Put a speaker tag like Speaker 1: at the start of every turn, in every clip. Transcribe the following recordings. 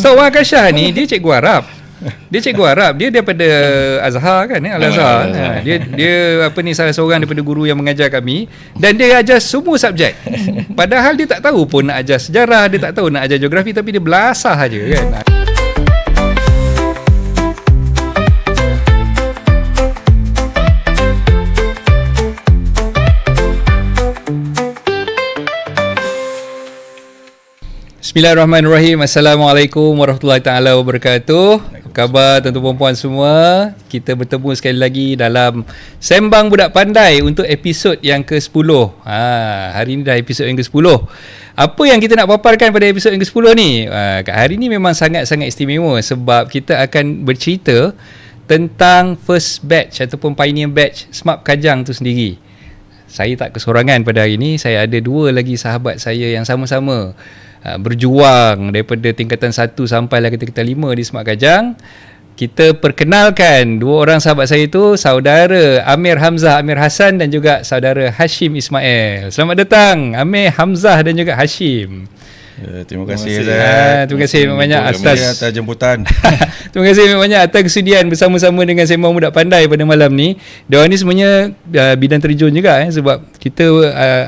Speaker 1: Ustaz Wan Akasyah ni dia cikgu Arab. Dia daripada Azhar kan, Al-Azhar. Dia apa ni, salah seorang daripada guru yang mengajar kami, dan dia ajar semua subjek. Padahal dia tak tahu pun nak ajar sejarah, dia tak tahu nak ajar geografi, tapi dia belasah aja kan. Bismillahirrahmanirrahim. Assalamualaikum warahmatullahi taala wabarakatuh. Apa khabar tuan-tuan puan semua? Kita bertemu sekali lagi dalam Sembang Budak Pandai untuk episod yang ke-10. Hari ni dah episod yang ke-10. Apa yang kita nak paparkan pada episod yang ke-10 ni? Kat hari ni memang sangat-sangat istimewa sebab kita akan bercerita tentang first batch ataupun pioneer batch SMAP Kajang tu sendiri. Saya tak kesorangan pada hari ni. Saya ada dua lagi sahabat saya yang sama-sama berjuang daripada tingkatan 1 sampailah ke tingkatan 5 di SMAP Kajang. Kita perkenalkan dua orang sahabat saya itu, saudara Amir Hamzah Amir Hassan dan juga saudara Hashim Ismail. Selamat datang Amir, Hamzah dan juga Hashim.
Speaker 2: Terima kasih Zat.
Speaker 1: Terima kasih banyak atas
Speaker 2: jemputan.
Speaker 1: Terima kasih banyak atas kesudian bersama-sama dengan Sembang Budak Pandai pada malam ni. Diorang ni sebenarnya bidang terjun juga sebab kita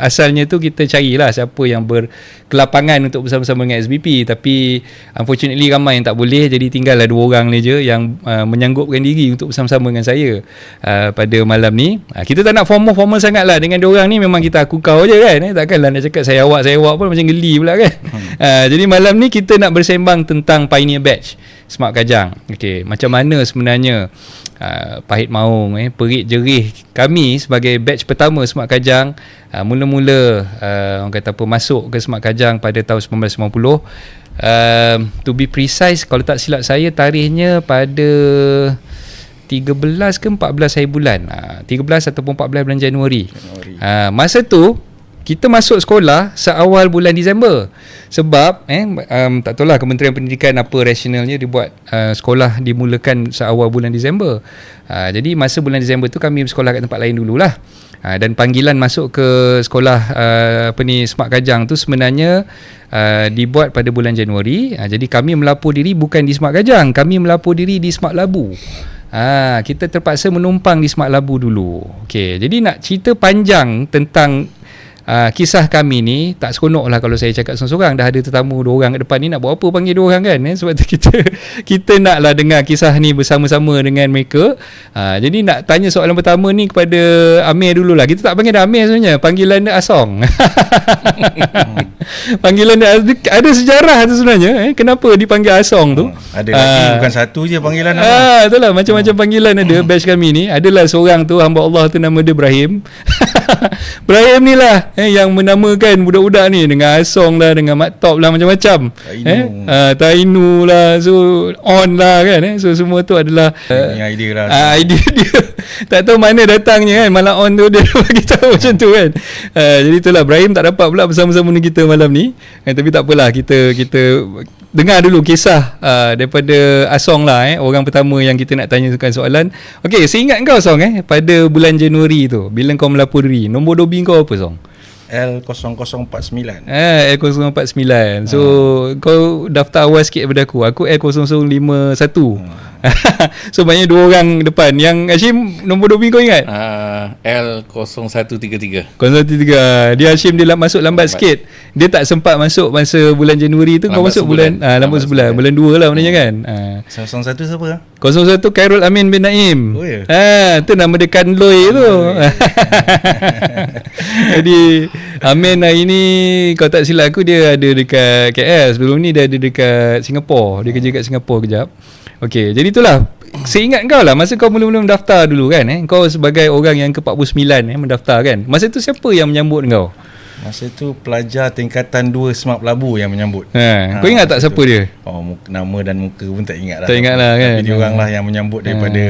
Speaker 1: asalnya tu kita carilah siapa yang berkelapangan untuk bersama-sama dengan SBP, tapi unfortunately ramai yang tak boleh, jadi tinggallah dua orang ni je yang menyanggupkan diri untuk bersama-sama dengan saya pada malam ni. Kita tak nak formal sangat lah dengan diorang ni, memang kita aku kau je kan, takkanlah nak cakap saya awak pun macam geli pula kan. Jadi malam ni kita nak bersembang tentang pioneer batch SMAP Kajang. Okey, macam mana sebenarnya pahit maung, perit jerih kami sebagai batch pertama SMAP Kajang mula-mula orang kata apa, masuk ke SMAP Kajang pada tahun 1990. To be precise, kalau tak silap saya tarikhnya pada 13 ke 14 hari bulan, 13 ataupun 14 bulan Januari. Masa tu kita masuk sekolah seawal bulan Disember. Sebab tak tahulah Kementerian Pendidikan apa rasionalnya dia buat sekolah dimulakan seawal bulan Disember. Jadi masa bulan Disember tu kami bersekolah kat tempat lain dululah. Dan panggilan masuk ke sekolah SMAP Kajang tu sebenarnya dibuat pada bulan Januari. Jadi kami melapor diri bukan di SMAP Kajang, kami melapor diri di SMAP Labu. Kita terpaksa menumpang di SMAP Labu dulu. Okey, jadi nak cerita panjang tentang kisah kami ni tak seronok lah kalau saya cakap seorang-seorang. Dah ada tetamu dua orang kat depan ni, nak buat apa panggil dua orang kan, sebab tu kita naklah dengar kisah ni bersama-sama dengan mereka. Jadi nak tanya soalan pertama ni kepada Amir dululah. Kita tak panggil dia Amir sebenarnya, panggilan dia Asong. Panggilan dia ada sejarah tu sebenarnya, kenapa dipanggil Asong tu.
Speaker 2: Ada lagi, bukan satu je panggilan.
Speaker 1: Itulah macam-macam panggilan ada. Batch kami ni adalah seorang tu, hamba Allah tu, nama dia Ibrahim. Ibrahim ni lah yang menamakan budak-budak ni dengan Asong lah, dengan Maktop lah, macam-macam. Tainu lah, so on lah kan. So semua tu adalah
Speaker 2: idea lah.
Speaker 1: Idea dia. Tak tahu mana datangnya kan, malah on tu dia bagi tahu macam tu kan. Jadi itulah, Ibrahim tak dapat pula bersama-sama dengan kita malam ni. Tapi tak apalah, kita dengar dulu kisah daripada Asong lah, orang pertama yang kita nak tanyakan soalan. Okey, saya ingat kau Song, pada bulan Januari tu bila kau melapor diri, nombor dobi kau apa Song?
Speaker 2: L0049.
Speaker 1: L0049. So kau daftar awal sikit daripada aku L0051. So maknanya dua orang depan. Yang Hashim, nombor dobi kau ingat?
Speaker 3: L0133.
Speaker 1: 013. Dia Hashim dia masuk lambat sikit. Dia tak sempat masuk masa bulan Januari tu. Kau masuk bulan lambat sebulan. Bulan 2 lah maknanya kan.
Speaker 2: 01 siapa?
Speaker 1: 01 Khairul Amin bin Naim.
Speaker 2: Oh ya.
Speaker 1: Tu nama dia Kanloi tu. Jadi Amin hari ni, kau tak silap aku, dia ada dekat KL. Sebelum ni dia ada dekat Singapura. Dia kerja kat Singapura kejap. Okey, jadi itulah. Saya ingat kau lah masa kau mula-mula mendaftar dulu kan, kau sebagai orang yang ke-49 mendaftar kan. Masa tu siapa yang menyambut kau?
Speaker 2: Masa tu pelajar tingkatan 2 SMAP Labu yang menyambut.
Speaker 1: Kau ingat tak siapa dia?
Speaker 2: Nama dan muka pun tak ingat lah.
Speaker 1: Tak ingat lah kan.
Speaker 2: Tapi dia orang lah yang menyambut daripada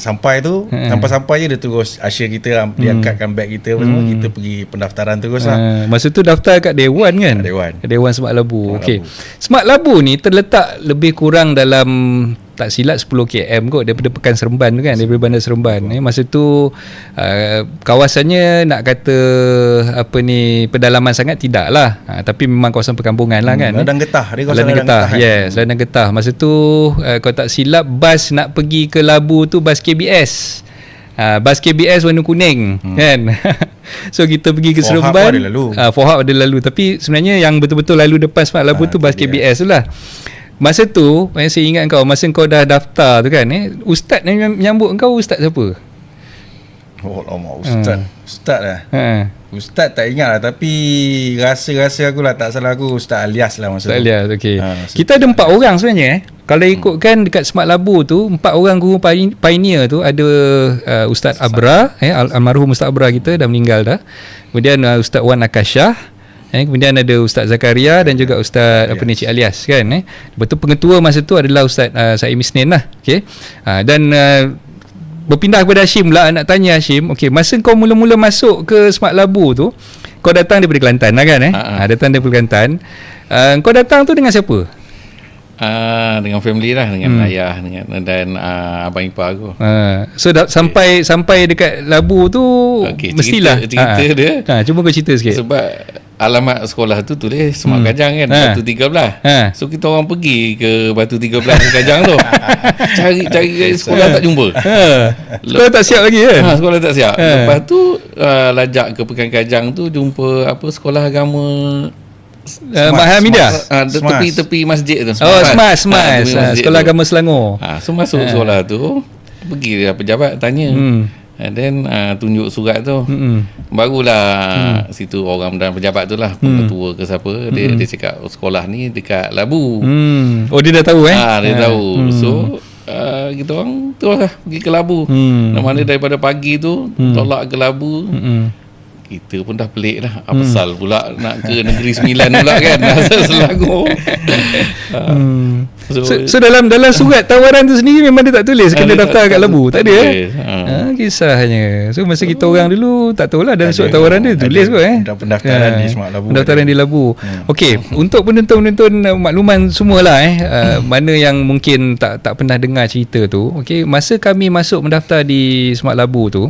Speaker 2: sampai tu. Sampai je dia terus usher kita, dia angkatkan beg kita semua, kita pergi pendaftaran terus lah.
Speaker 1: Masa tu daftar kat Dewan kan?
Speaker 2: Dewan
Speaker 1: SMAP Labu. Okey. SMAP Labu ni terletak lebih kurang dalam tak silap 10 km kot daripada Pekan Seremban tu kan, daripada Bandar Seremban. Masa tu kawasannya nak kata pedalaman sangat tidak lah, tapi memang kawasan perkampungan lah kan.
Speaker 2: Ladang Getah, dia kawasan
Speaker 1: Ladang Getah, yes, Ladang Getah. Masa tu kalau tak silap bas nak pergi ke Labu tu bas KBS. Bas KBS warna kuning kan. So kita pergi ke Seremban, Fohab ada lalu, tapi sebenarnya yang betul-betul lalu depan Smart Labu tu bas KBS tu lah. Masa tu saya ingat kau, masa kau dah daftar tu kan, ustaz yang menyambut kau, ustaz siapa?
Speaker 2: Oh lama, Ustaz lah. Ustaz tak ingat lah, tapi rasa aku lah, tak salah aku Ustaz Alias lah masa tu.
Speaker 1: Alias, okey. Kita ada 4 orang sebenarnya. Kalau ikutkan dekat Smart Labu tu, 4 orang guru pioneer tu ada Ustaz Abra, almarhum Ustaz Abra kita dah meninggal dah. Kemudian Ustaz Wan Akasyah, kemudian ada Ustaz Zakaria dan juga Ustaz Cik Alias kan. Betul pengetua masa tu adalah Ustaz Saim Isnin lah. Okey. Dan berpindah kepada Hashim lah, nak tanya Hashim, okey, masa kau mula-mula masuk ke Smart Labu tu, kau datang daripada Kelantan lah kan datang daripada Kelantan. Kau datang tu dengan siapa?
Speaker 3: Dengan family lah, dengan ayah dan abang ipar aku.
Speaker 1: So sampai dekat Labu tu mestilah
Speaker 3: cerita dia.
Speaker 1: Cuba kau cerita sikit.
Speaker 3: Sebab alamat sekolah tu tulis Smart Kajang kan, Batu 13. So kita orang pergi ke Batu 13 ke Kajang tu. Cari sekolah tak jumpa.
Speaker 1: Sekolah tak siap lagi kan?
Speaker 3: Sekolah tak siap. Lepas tu lajak ke Pekan Kajang tu, jumpa sekolah agama
Speaker 1: Hamidah,
Speaker 3: tepi masjid tu.
Speaker 1: Smart. Sekolah agama Selangor.
Speaker 3: So masuk sekolah tu, pergi pejabat tanya. And then tunjuk surat tu. Barulah situ orang dan pejabat tu lah, pengetua ke siapa, dia cakap sekolah ni dekat Labu.
Speaker 1: Oh, dia dah tahu
Speaker 3: dia tahu. So kita orang tu lah pergi ke Labu. Mana daripada pagi tu tolak ke Labu. Kita pun dah pelik lah, apasal pula nak ke Negeri Sembilan pula kan, asal Selangor.
Speaker 1: So dalam surat tawaran tu sendiri memang dia tak tulis kena daftar kat Labu, tak ada kisahnya. So masa kita orang dulu tak tahulah dalam surat tawaran dia tulis kot
Speaker 2: pendaftaran di Smart Labu.
Speaker 1: Pendaftaran di Labu. Okey, untuk penonton-penonton makluman semualah mana yang mungkin tak pernah dengar cerita tu. Okey, masa kami masuk mendaftar di Smart Labu tu,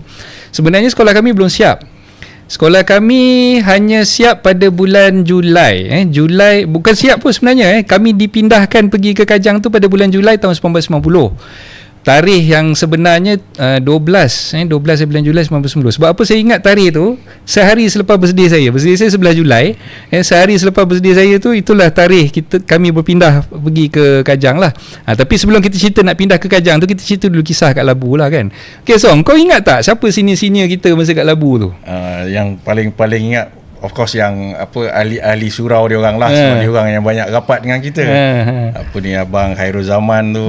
Speaker 1: sebenarnya sekolah kami belum siap. Sekolah kami hanya siap pada bulan Julai. Julai bukan siap pun sebenarnya. Kami dipindahkan pergi ke Kajang tu pada bulan Julai tahun 1990. Tarikh yang sebenarnya 12 bulan Julai 1990. Sebab apa saya ingat tarikh tu? Sehari selepas birthday saya. Birthday saya 11 Julai. Sehari selepas birthday saya tu, itulah tarikh kami berpindah pergi ke Kajang lah. Tapi sebelum kita cerita nak pindah ke Kajang tu, kita cerita dulu kisah kat Labu lah kan. Okay, Song, kau ingat tak siapa senior-senior kita masa kat Labu tu?
Speaker 2: Yang paling ingat, of course, yang ahli-ahli surau dia orang lah. Sebab dia orang yang banyak rapat dengan kita. Abang Khairul Zaman tu,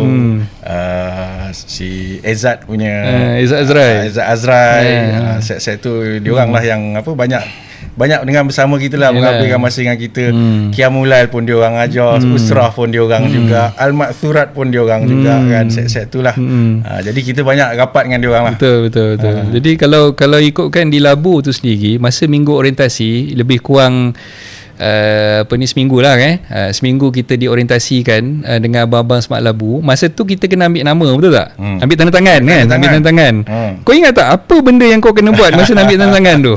Speaker 2: si Ezad punya, Ezad Azrai, set tu dia orang lah yang banyak dengan bersama kita lah, menghabiskan masa dengan kita. Qiyamulail pun dia orang ajar, Usrah pun dia orang juga, Al-Maksurat pun dia orang juga kan, set tu lah. Jadi kita banyak rapat dengan dia orang lah.
Speaker 1: Betul. Jadi kalau ikutkan di Labu tu sendiri, masa minggu orientasi lebih kurang seminggu lah kan. Seminggu kita diorientasikan dengan abang-abang Smart Labu. Masa tu kita kena ambil nama, betul tak? Ambil tanda tangan kan? Ambil tanda tangan. Kau ingat tak apa benda yang kau kena buat masa nak ambil tanda tangan tu?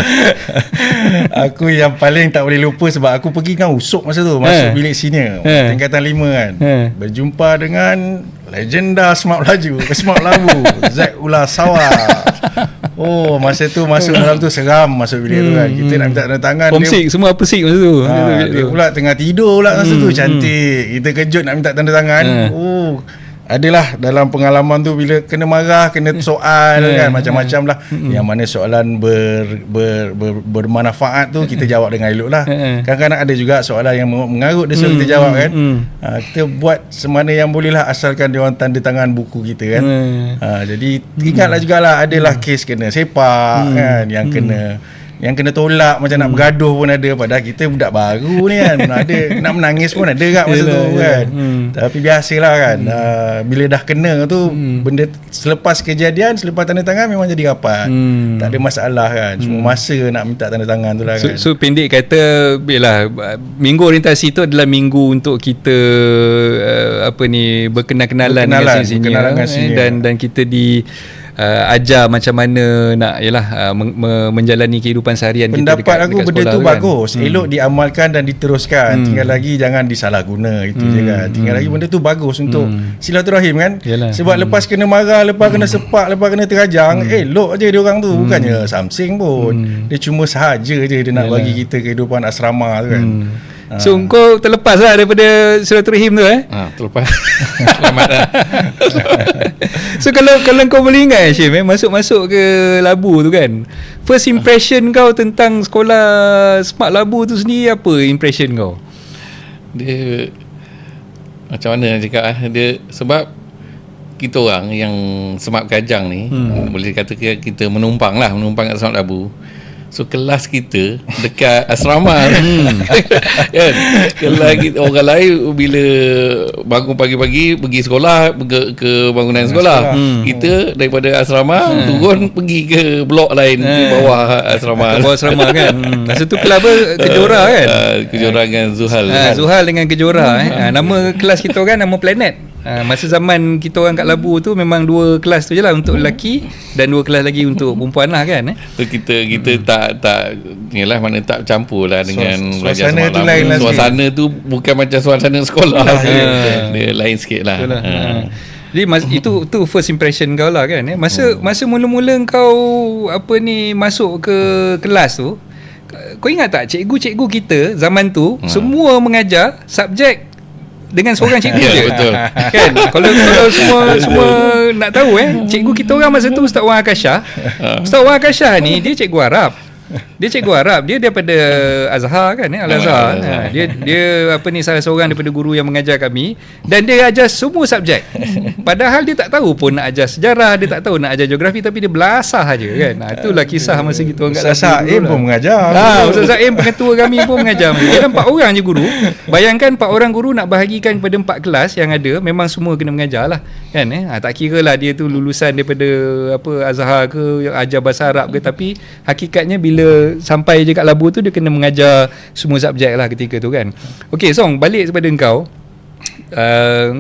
Speaker 2: Aku yang paling tak boleh lupa, sebab aku pergi kan usuk masa tu, masuk bilik senior tingkatan 5 kan. Berjumpa dengan legenda Smart Labu, Zack Ular Sawar. Oh, masa tu masuk dalam tu seram, masuk bilik tu kan. Kita nak minta tanda tangan.
Speaker 1: Homesick, semua pesik masa tu.
Speaker 2: Dia pula tengah tidur pula masa tu, cantik. Kita kejut nak minta tanda tangan. Adalah dalam pengalaman tu, bila kena marah, kena soal kan, macam-macam lah. Yang mana soalan bermanfaat tu kita jawab dengan elok lah. Kadang-kadang ada juga soalan yang mengarut, dia suruh kita jawab kan. Kita buat semana yang boleh lah, asalkan dia orang tanda tangan buku kita kan. Jadi ingatlah jugalah, adalah kes kena sepak kan, yang kena yang kena tolak macam nak bergaduh pun ada, padahal kita budak baru ni kan. Ada nak menangis pun ada kat masa tu kan. Tapi biasalah kan. Bila dah kena tu benda selepas kejadian, selepas tanda tangan memang jadi rapat. Tak ada masalah kan. Cuma masa nak minta tanda tangan tu lah kan.
Speaker 1: So pendek kata, bila minggu orientasi tu adalah minggu untuk kita berkenalan dengan senior, dan kita ajar macam mana nak menjalani kehidupan seharian.
Speaker 2: Pendapat
Speaker 1: kita
Speaker 2: aku benda tu
Speaker 1: kan?
Speaker 2: bagus. Elok diamalkan dan diteruskan. Tinggal lagi jangan disalahguna, itu je kan. Tinggal lagi benda tu bagus untuk silaturahim kan.
Speaker 1: Yalah.
Speaker 2: Sebab lepas kena marah, lepas kena sepak, lepas kena terajang, elok je dia orang tu. Bukannya samsing pun. Dia cuma sahaja je dia nak bagi kita kehidupan asrama tu kan.
Speaker 1: So kau terlepas lah daripada silaturahim tu
Speaker 3: Terlepas. Selamat lah.
Speaker 1: So kalau kau boleh ingat Hashim, masuk ke Labu tu kan, first impression kau tentang sekolah Smart Labu tu sendiri, apa impression kau?
Speaker 3: Dia macam mana nak cakap dia, sebab kita orang yang Smart Kajang ni boleh kata kita menumpang kat Smart Labu. So kelas kita dekat asrama kan. Kalau kita, orang lain bila bangun pagi-pagi pergi sekolah, ke bangunan sekolah, kita daripada asrama turun pergi ke blok lain di bawah asrama.
Speaker 1: Bawah asrama kan. Masa tu kelas apa? Kejora kan.
Speaker 3: Kejora dengan Zuhal.
Speaker 1: Zuhal dengan Kejora nama kelas kita kan nama Planet. Masa zaman kita orang kat Labu tu memang 2 kelas tu je lah untuk lelaki dan 2 kelas lagi untuk perempuan lah kan.
Speaker 3: So kita tak yalah, mana tak campur lah dengan
Speaker 2: suasana tu lain lah.
Speaker 3: Suasana tu bukan macam suasana sekolah. Dia lain sikit lah.
Speaker 1: Jadi itu first impression kau lah kan. Masa mula-mula kau masuk ke kelas tu, kau ingat tak cikgu-cikgu kita zaman tu semua mengajar subjek dengan seorang cikgu je.
Speaker 3: Betul.
Speaker 1: Kan? Kalau semua nak tahu cikgu kita orang masa tu Ustaz Wan Akashah. Ustaz Wan Akashah ni dia cikgu Arab. Dia daripada Azhar kan, Al-Azhar. Dia salah seorang daripada guru yang mengajar kami, dan dia ajar semua subjek. Padahal dia tak tahu pun nak ajar sejarah, dia tak tahu nak ajar geografi, tapi dia belasah aja kan. Itulah kisah masa kita orang kat
Speaker 2: Ustaz Saim pun mengajar.
Speaker 1: Ustaz Saim pengetua kami pun mengajar. Dia 4 orang je guru. Bayangkan 4 orang guru nak bahagikan kepada 4 kelas yang ada, memang semua kena mengajar lah kan. Tak kira lah dia tu lulusan daripada Azhar ke, ajar bahasa Arab ke, tapi hakikatnya bila sampai je kat Labu tu dia kena mengajar semua subjek lah ketika tu kan. Okey Song, balik kepada kau.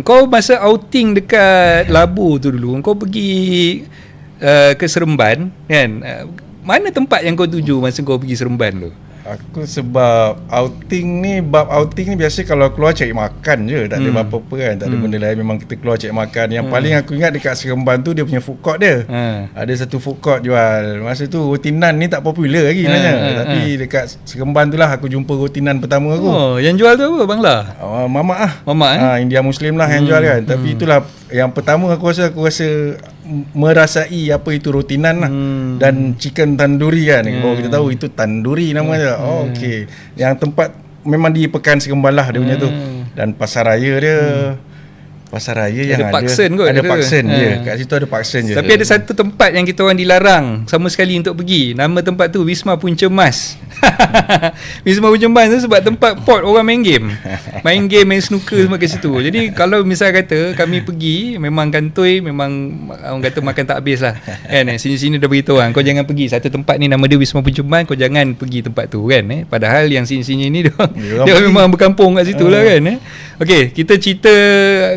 Speaker 1: Kau masa outing dekat Labu tu dulu, kau pergi ke Seremban kan. Mana tempat yang kau tuju masa kau pergi Seremban tu?
Speaker 2: Aku sebab outing ni biasa kalau keluar cari makan je, tak ada apa-apa kan, tak ada benda lain, memang kita keluar cari makan. Yang paling aku ingat dekat Seremban tu dia punya food court dia. Ada satu food court jual. Masa tu rotinan ni tak popular lagi sebenarnya. Tapi dekat Seremban tu lah aku jumpa rotinan pertama aku.
Speaker 1: Yang jual tu apa Bangla?
Speaker 2: Mamak India Muslim lah yang jual kan. Tapi itulah yang pertama aku rasa merasai apa itu rotinan lah. Dan chicken tandoori kan. Kalau kita tahu itu tandoori namanya. Okey. Yang tempat memang di Pekan Seremban lah dia punya tu. Dan pasar raya dia, pasar raya yang ada Paksen je. Kat situ ada Paksen je.
Speaker 1: Tapi ada satu tempat yang kita orang dilarang sama sekali untuk pergi. Nama tempat tu Wisma Punca Mas. Wisma Punca Mas tu sebab tempat pot orang main game, main snooker semua kat situ. Jadi kalau misal kata kami pergi, memang kantoi, memang orang kata makan tak habis lah kan. Sini-sini dah beritahu kau jangan pergi satu tempat ni, nama dia Wisma Punca Mas, kau jangan pergi tempat tu kan. Padahal yang sini-sini ni dia memang berkampung kat situ lah kan. Okey, kita cerita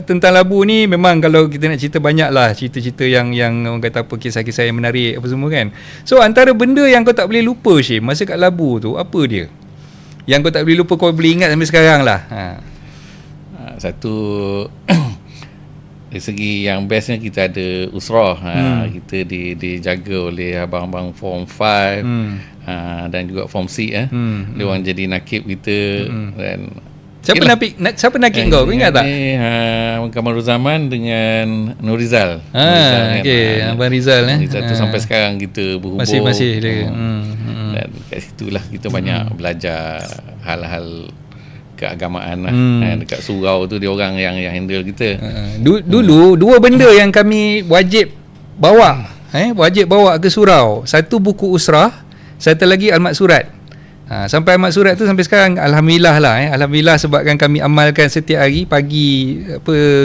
Speaker 1: tentang Labu ni memang kalau kita nak cerita banyak lah cerita-cerita yang orang kata apa, kisah-kisah yang menarik apa semua kan. So antara benda yang kau tak boleh lupa Syim masa kat Labu tu, apa dia yang kau tak boleh lupa, kau boleh ingat sampai sekarang lah?
Speaker 3: Satu dari segi yang bestnya kita ada usrah. Kita dijaga oleh abang-abang form 5 dan juga form 6 dia orang jadi nakib kita. Dan
Speaker 1: Siapa nakib kau ingat tak?
Speaker 3: Kamarul Zaman dengan Nurizal.
Speaker 1: Okey, Abang Rizal
Speaker 3: Rizal tu sampai sekarang kita berhubung.
Speaker 1: Masih dia.
Speaker 3: Dan kat situlah kita banyak belajar hal-hal keagamaan lah. Dekat surau tu dia orang yang handle kita.
Speaker 1: Dulu 2 benda yang kami wajib bawa ke surau. Satu buku usrah, Satu lagi almat surat. Sampai almat surat tu sampai sekarang alhamdulillah lah alhamdulillah, sebabkan kami amalkan setiap hari pagi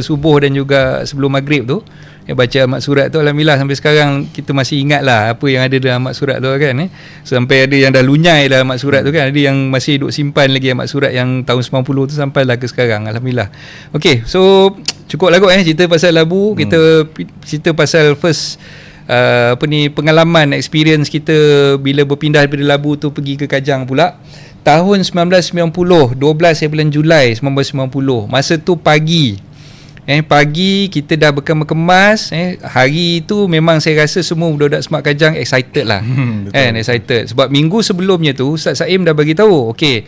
Speaker 1: subuh dan juga sebelum maghrib tu baca almat surat tu. Alhamdulillah sampai sekarang kita masih ingat lah apa yang ada dalam almat surat tu kan. Sampai ada yang dah lunyai dalam almat surat tu kan, ada yang masih duk simpan lagi almat surat yang tahun 90 tu sampailah ke sekarang, alhamdulillah. Okey, so cukup lah kot cerita pasal labu. Kita cerita pasal first pengalaman, experience kita bila berpindah daripada Labu tu pergi ke Kajang pula. Tahun 1990, 12 bulan Julai 1990. Masa tu pagi. Pagi kita dah berkemas-kemas. Hari tu memang saya rasa semua budak-budak Smart Kajang excited lah. Excited. Sebab minggu sebelumnya tu Ustaz Saim dah bagi tahu, okey,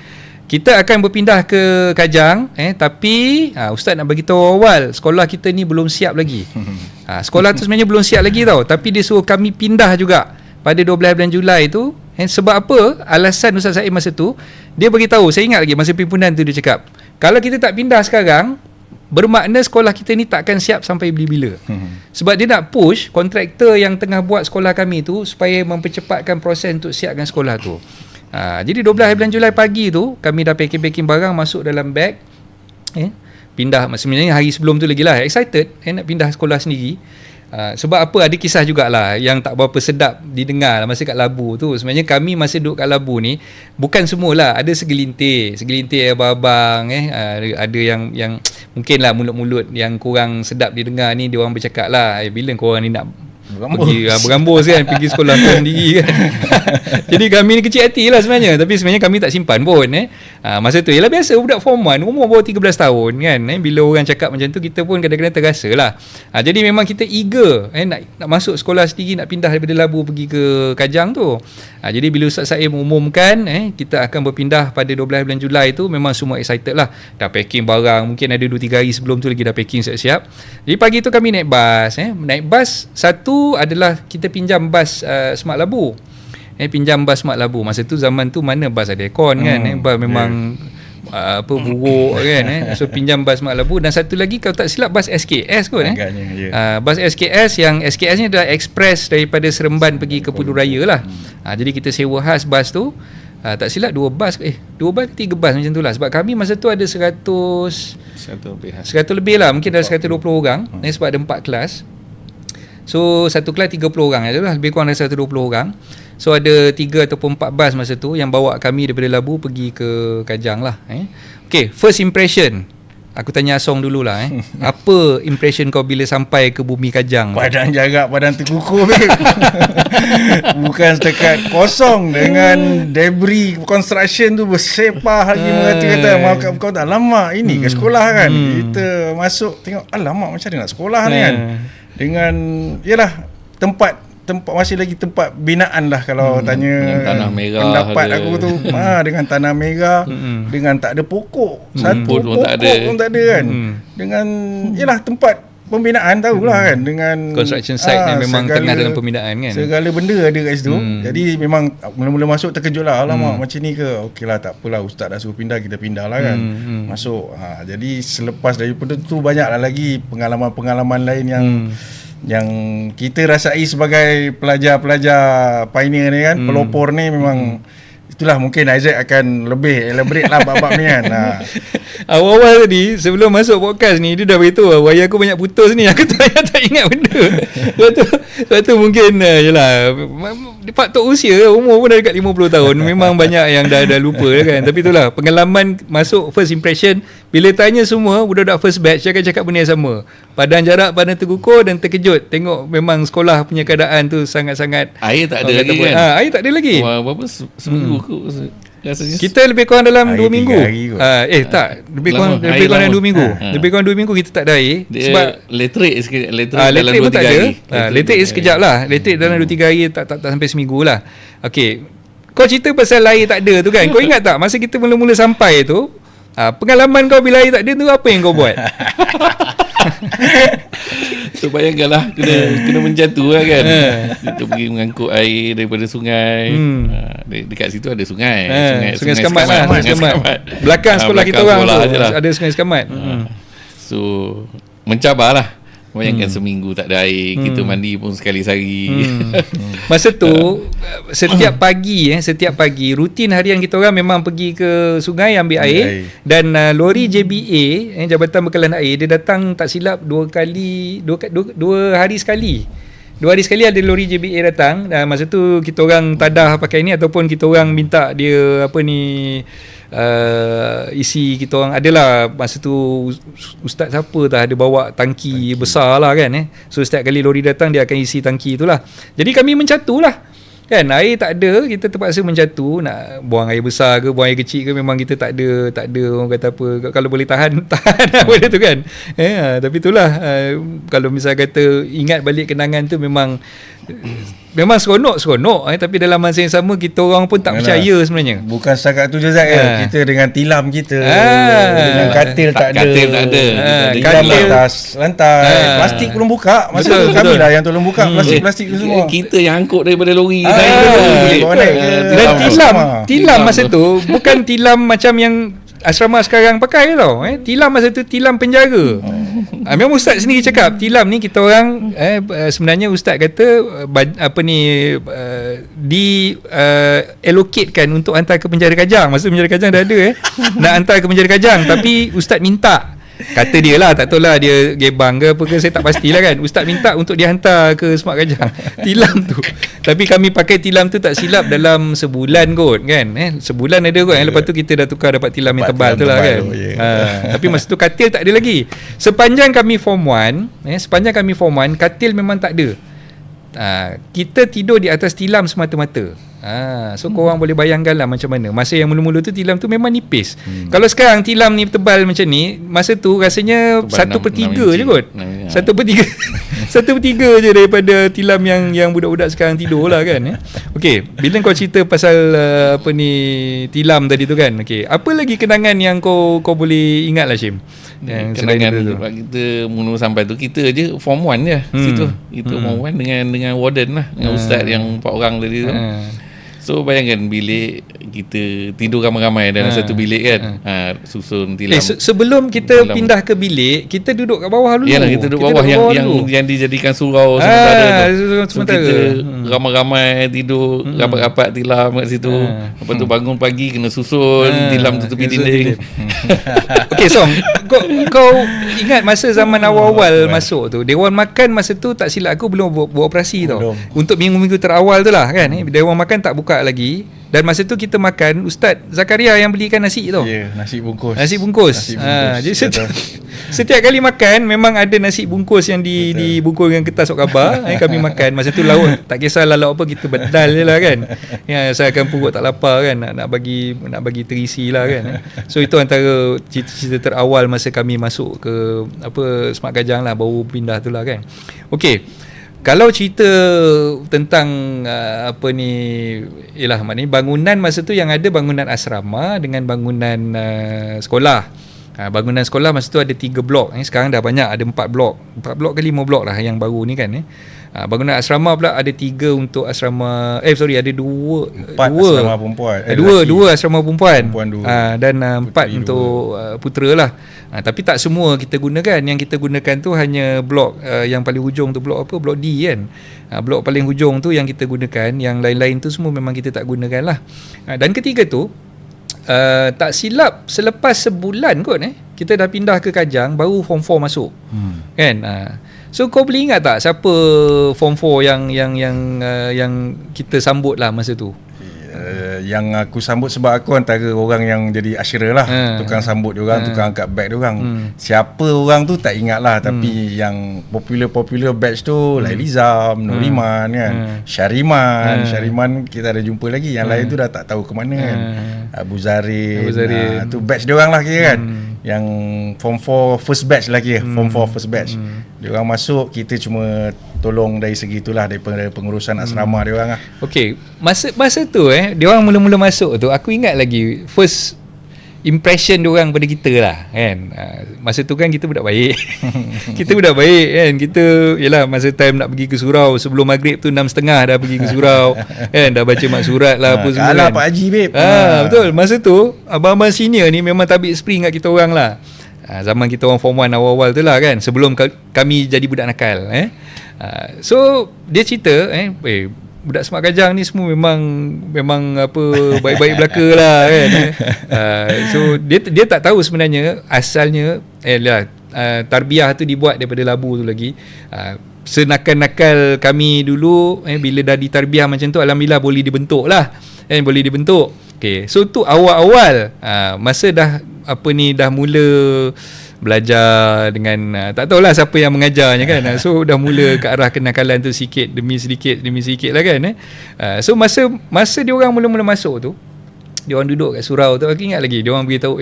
Speaker 1: kita akan berpindah ke Kajang, tapi Ustaz nak bagi tahu awal, sekolah kita ni belum siap lagi. Sekolah tu sebenarnya belum siap lagi tau, tapi dia suruh kami pindah juga pada 12 bulan Julai tu. Sebab apa? Alasan Ustaz Saim masa tu, dia bagi tahu, saya ingat lagi masa pimpinan tu dia cakap, kalau kita tak pindah sekarang, bermakna sekolah kita ni tak akan siap sampai bila-bila. Sebab dia nak push kontraktor yang tengah buat sekolah kami tu supaya mempercepatkan proses untuk siapkan sekolah tu. Jadi 12 bulan Julai pagi tu kami dah packing barang, masuk dalam beg, pindah. Sebenarnya hari sebelum tu lagi lah excited nak pindah sekolah sendiri. Sebab apa, ada kisah jugalah yang tak berapa sedap didengar masa kat Labu tu. Sebenarnya kami masa duduk kat Labu ni, bukan semualah, ada segelintir abang-abang, ada yang mungkin lah mulut-mulut yang kurang sedap didengar ni, dia orang bercakap lah, bila korang ni nak berambus kan, pergi sekolah sendiri kan. Jadi kami ni kecil hati lah sebenarnya, tapi sebenarnya kami tak simpan pun. Masa tu ialah biasa budak form 1 umur baru 13 tahun kan, bila orang cakap macam tu kita pun kadang-kadang terasa lah. Jadi memang kita eager nak masuk sekolah sendiri, nak pindah daripada Labu pergi ke Kajang tu. Jadi bila Ustaz Saim umumkan kita akan berpindah pada 12 bulan Julai tu, memang semua excited lah. Dah packing barang, mungkin ada 2-3 hari sebelum tu lagi dah packing siap-siap. Jadi pagi tu kami naik bas. Naik bas satu adalah kita pinjam bas Smart Labu. Pinjam bas Smart Labu. Masa tu zaman tu mana bas ada aircon kan, bas memang buruk kan. So pinjam bas Smart Labu. Dan satu lagi kalau tak silap bas SKS kot. Bas SKS, yang SKS ni adalah express daripada Seremban pergi ke Putrajaya lah. Jadi kita sewa khas bas tu. Tak silap 2 bas 3 bas macam tu lah. Sebab kami masa tu ada 100 lebih lah, mungkin ada 120 orang. Sebab ada 4 kelas. So satu kelas 30 orang lah, lebih kurang dari 120 orang. So ada 3 ataupun 4 bas masa tu yang bawa kami daripada Labu pergi ke Kajang lah. Okay, first impression, aku tanya Asong dululah. Apa impression kau bila sampai ke bumi Kajang?
Speaker 2: Padang jarak, padang terkukur. Bukan setakat kosong dengan debris construction tu bersepah lagi, mengata-kata mak kau tak lama ini ke sekolah kan. Kita masuk tengok, alamak macam mana nak sekolah ni kan. Dengan yalah tempat masih lagi tempat binaan lah kalau tanya
Speaker 3: tanah merah
Speaker 2: pendapat
Speaker 3: ada.
Speaker 2: aku tu dengan tanah merah, dengan tak ada pokok, satu pokok pun tak ada kan. Dengan yalah tempat pembinaan tahulah kan, dengan
Speaker 1: construction site yang memang tengah dalam pembinaan kan.
Speaker 2: Segala benda ada kat situ. Jadi memang mula-mula masuk terkejut lah, alamak macam ni ke. Okeylah, tak apalah, ustaz dah suruh pindah, kita pindah lah kan. Masuk. Jadi selepas daripada tu banyaklah lagi pengalaman-pengalaman lain yang kita rasai sebagai pelajar-pelajar pioneer ni kan, pelopor ni. Memang itulah, mungkin Isaac akan lebih elaborate lah bab-bab ni kan.
Speaker 1: Awal-awal tadi sebelum masuk podcast ni, dia dah beritahu wayar aku banyak putus ni. Aku tak ingat benda. Sebab tu mungkin yalah, faktor usia, umur pun dah dekat 50 tahun. Memang banyak yang dah lupa kan. Tapi itulah pengalaman masuk, first impression. Bila tanya semua budak-budak first batch, dia akan cakap benda yang sama. Padang jarak, padang terkukur, dan terkejut tengok memang sekolah punya keadaan tu sangat-sangat.
Speaker 3: Air tak ada lagi kan.
Speaker 1: Air tak ada lagi.
Speaker 3: Berapa seminggu rasanya.
Speaker 1: Kita lebih kurang dalam 2 minggu. Tak, lebih kurang dalam 2 minggu. Lebih kurang 2 minggu kita tak ada air. Sebab
Speaker 3: letrik sikit,
Speaker 1: letrik pun tak ada. Letrik sekejap lah. Letrik dalam 2-3 hari, tak sampai seminggu lah. Okey, kau cerita pasal air tak ada tu kan. Kau ingat tak masa kita mula-mula sampai tu, pengalaman kau bila air tak ada tu, apa yang kau buat?
Speaker 3: So bayangkanlah, kena menjatuh lah kan. Kita pergi mengangkut air daripada sungai. Dekat situ ada sungai.
Speaker 1: Sungai Sekamat lah. Belakang sekolah kita orang tu ada Sungai Sekamat.
Speaker 3: So mencabarlah Bayangkan seminggu tak ada air, kita mandi pun sekali sehari.
Speaker 1: Masa tu setiap pagi rutin harian kita orang memang pergi ke sungai ambil air. Dan lori JBA, Jabatan Bekalan Air, dia datang tak silap 2 hari sekali. 2 hari sekali ada lori JBA datang. Masa tu kita orang tadah pakai ni, ataupun kita orang minta dia isi kita orang. Adalah masa tu ustaz siapa ada bawa tangki besar lah kan. So setiap kali lori datang dia akan isi tangki tu lah. Jadi kami mencatu lah kan, air tak ada, kita terpaksa mencatu. Nak buang air besar ke buang air kecil ke, memang kita tak ada orang kata apa, kalau boleh tahan benda tu kan. Tapi itulah, kalau misal kata ingat balik kenangan tu, memang seronok tapi dalam masa yang sama kita orang pun tak percaya sebenarnya.
Speaker 2: Bukan setakat tu je Zat, kita dengan tilam kita, dengan katil tak ada. Tilam atas lantai, plastik belum buka. Masa tu kami lah yang tolong buka plastik tu semua.
Speaker 3: Kita yang angkut daripada lori.
Speaker 1: Dan tilam masa tu bukan tilam macam yang asrama sekarang pakai tau. Tilam masa tu tilam penjara. Memang ustaz sendiri cakap tilam ni kita orang sebenarnya ustaz kata allocatekan untuk hantar ke penjara Kajang. Masa penjara Kajang dah ada nak hantar ke penjara Kajang, tapi ustaz minta. Kata dia lah, tak tahu lah dia gebang ke apa ke, saya tak pastilah kan. Ustaz minta untuk dihantar ke Smart Kajang tilam tu. Tapi kami pakai tilam tu tak silap dalam sebulan kot kan. Sebulan ada kot. Lepas tu kita dah tukar dapat tilam yang tebal tu lah kan. Tapi masa tu katil tak ada lagi. Sepanjang kami form 1, katil memang tak ada. Kita tidur di atas tilam semata-mata. So korang boleh bayangkan lah macam mana. Masa yang mula-mula tu tilam tu memang nipis. Kalau sekarang tilam ni tebal macam ni, masa tu rasanya 1/3 je kot. 1/3 je daripada tilam yang budak-budak sekarang tidur lah kan. Okay, bila kau cerita pasal tilam tadi tu kan, okay, apa lagi kenangan yang kau boleh ingat lah Syim?
Speaker 3: Kenangan kita mula sampai tu, kita je form 1 je situ. Kita form 1 dengan warden lah, dengan ustaz yang 4 orang tadi tu. So bayangkan bilik kita tidur ramai-ramai dalam satu bilik kan. Susun tilam.
Speaker 1: Sebelum kita pindah ke bilik, kita duduk kat bawah dulu.
Speaker 3: Yalah, kita duduk bawah yang dijadikan surau sementara tu. So kita ramai-ramai tidur rapat-rapat tilam kat situ. Lepas tu bangun pagi kena susun tilam tutupi dinding.
Speaker 1: Okey Som, kau ingat masa zaman awal-awal masuk tu, Dewan Makan masa tu tak silap aku belum beroperasi tau. Untuk minggu-minggu terawal tu lah kan. Dewan Makan tak buka lagi. Dan masa tu kita makan, Ustaz Zakaria yang belikan nasi tau.
Speaker 2: Nasi bungkus.
Speaker 1: Jadi setiap kali makan memang ada nasi bungkus yang dibungkus dengan kertas surat khabar. Kami makan. Masa tu lauk tak kisahlah lauk apa, kita bedal je lah kan. Asalkan perut tak lapar kan, nak bagi terisi lah kan. So itu antara cerita terawal masa kami masuk ke Smart Kajang lah, baru pindah tu lah kan. Okey. Kalau cerita tentang maknanya bangunan masa tu yang ada bangunan asrama dengan bangunan sekolah. Bangunan sekolah masa tu ada 3 blok. Sekarang dah banyak, ada 4 blok. 4 blok ke 5 blok lah yang baru ni kan. Bangunan asrama pula ada 3 untuk asrama ada 2
Speaker 2: asrama perempuan.
Speaker 1: 2 asrama perempuan. Dan 4 untuk putera lah. Tapi tak semua kita gunakan. Yang kita gunakan tu hanya blok yang paling hujung tu, blok D kan. Blok paling hujung tu yang kita gunakan. Yang lain-lain tu semua memang kita tak gunakan lah. Dan ketiga tu tak silap selepas sebulan kot kita dah pindah ke Kajang, baru form 4 masuk. Kan? So kau boleh ingat tak siapa form 4 yang kita sambut lah masa tu?
Speaker 2: Yang aku sambut sebab aku antara orang yang jadi usherer lah. Tukang sambut diorang, tukang angkat beg diorang. Siapa orang tu tak ingat lah. Tapi yang popular batch tu Lailizam, Nuriman kan, Syariman kita ada jumpa lagi. Yang lain tu dah tak tahu ke mana kan. Abu Zarin. Tu batch diorang lah kira kan. Yang form 4 first batch lah kira. Form 4 first batch. Diorang masuk, kita cuma tolong dari segi itulah, daripada pengurusan asrama diorang lah.
Speaker 1: Okey, masa tu diorang mula-mula masuk tu, aku ingat lagi first impression diorang pada kita lah kan. Masa tu kan kita budak baik. Kita budak baik kan. Kita yalah, masa time nak pergi ke surau sebelum maghrib tu 6.30 dah pergi ke surau kan, dah baca mak surat lah apa semua kan.
Speaker 2: Pak Haji babe.
Speaker 1: Betul. Masa tu abang-abang senior ni memang tabik spring kat kita orang lah. Zaman kita orang form 1 awal-awal tu lah kan, sebelum kami jadi budak nakal. So dia cerita budak Semak Kajang ni semua memang apa baik-baik belaka lah kan. So dia tak tahu sebenarnya asalnya tarbiyah tu dibuat daripada labu tu lagi. Senakal-nakal kami dulu bila dah ditarbiyah macam tu, alhamdulillah boleh dibentuk lah. Boleh dibentuk. Okay. So tu awal-awal masa dah mula belajar dengan tak tahulah siapa yang mengajarnya kan. So dah mula ke arah kenakalan tu sikit demi sedikit lah kan. So masa dia orang mula-mula masuk tu, dia orang duduk kat surau tu, aku ingat lagi dia orang beritahu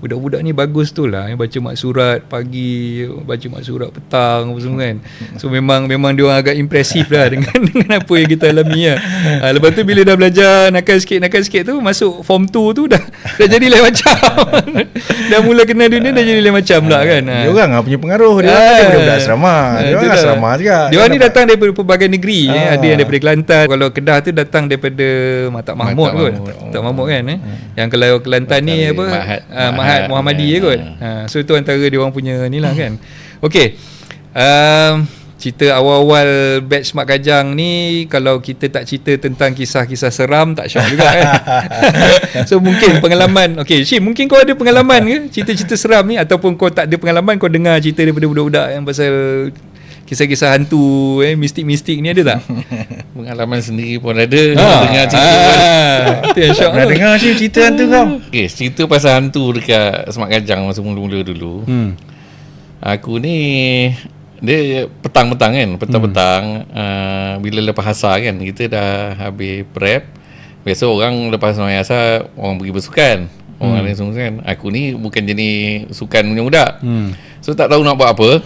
Speaker 1: budak-budak ni bagus tu lah, baca mak surat pagi, baca mak surat petang apa semua kan. So memang dia orang agak impresif lah dengan apa yang kita alami lah. Lepas tu bila dah belajar nakal sikit tu, masuk form 2 tu dah jadi lain macam. Dah mula kenal dunia dah jadi lain macam pula kan.
Speaker 2: Dia orang punya pengaruh, dia orang budak asrama. Dia orang asrama juga.
Speaker 1: Dia orang ni datang daripada pelbagai negeri. Ada yang daripada Kelantan. Kalau Kedah tu datang daripada Matak Mahmud kot. Matak Mahmud kan. Yang kalau Kelantan ni apa? Mahat Muhammadi kot. So itu antara dia orang punya ni lah kan. Okey. Cerita awal-awal batch Semak Kajang ni, kalau kita tak cerita tentang kisah-kisah seram tak syok juga kan. So mungkin pengalaman, okey Syim, mungkin kau ada pengalaman ke cerita-cerita seram ni, ataupun kau tak ada pengalaman, kau dengar cerita daripada budak-budak yang pasal kisah-kisah hantu mistik-mistik ni, ada tak?
Speaker 3: Pengalaman sendiri pun ada. Dengar cerita
Speaker 1: tu yang syok.
Speaker 2: Pernah dengar Syim cerita hantu kau?
Speaker 3: Okay, cerita pasal hantu dekat Semak Kajang masa mula-mula dulu. Aku ni dia petang-petang kan, bila lepas asar kan, kita dah habis prep. Biasa orang lepas sembahyang asar orang pergi bersukan. Orang lain semua kan. Aku ni bukan jenis sukan punya budak. So tak tahu nak buat apa.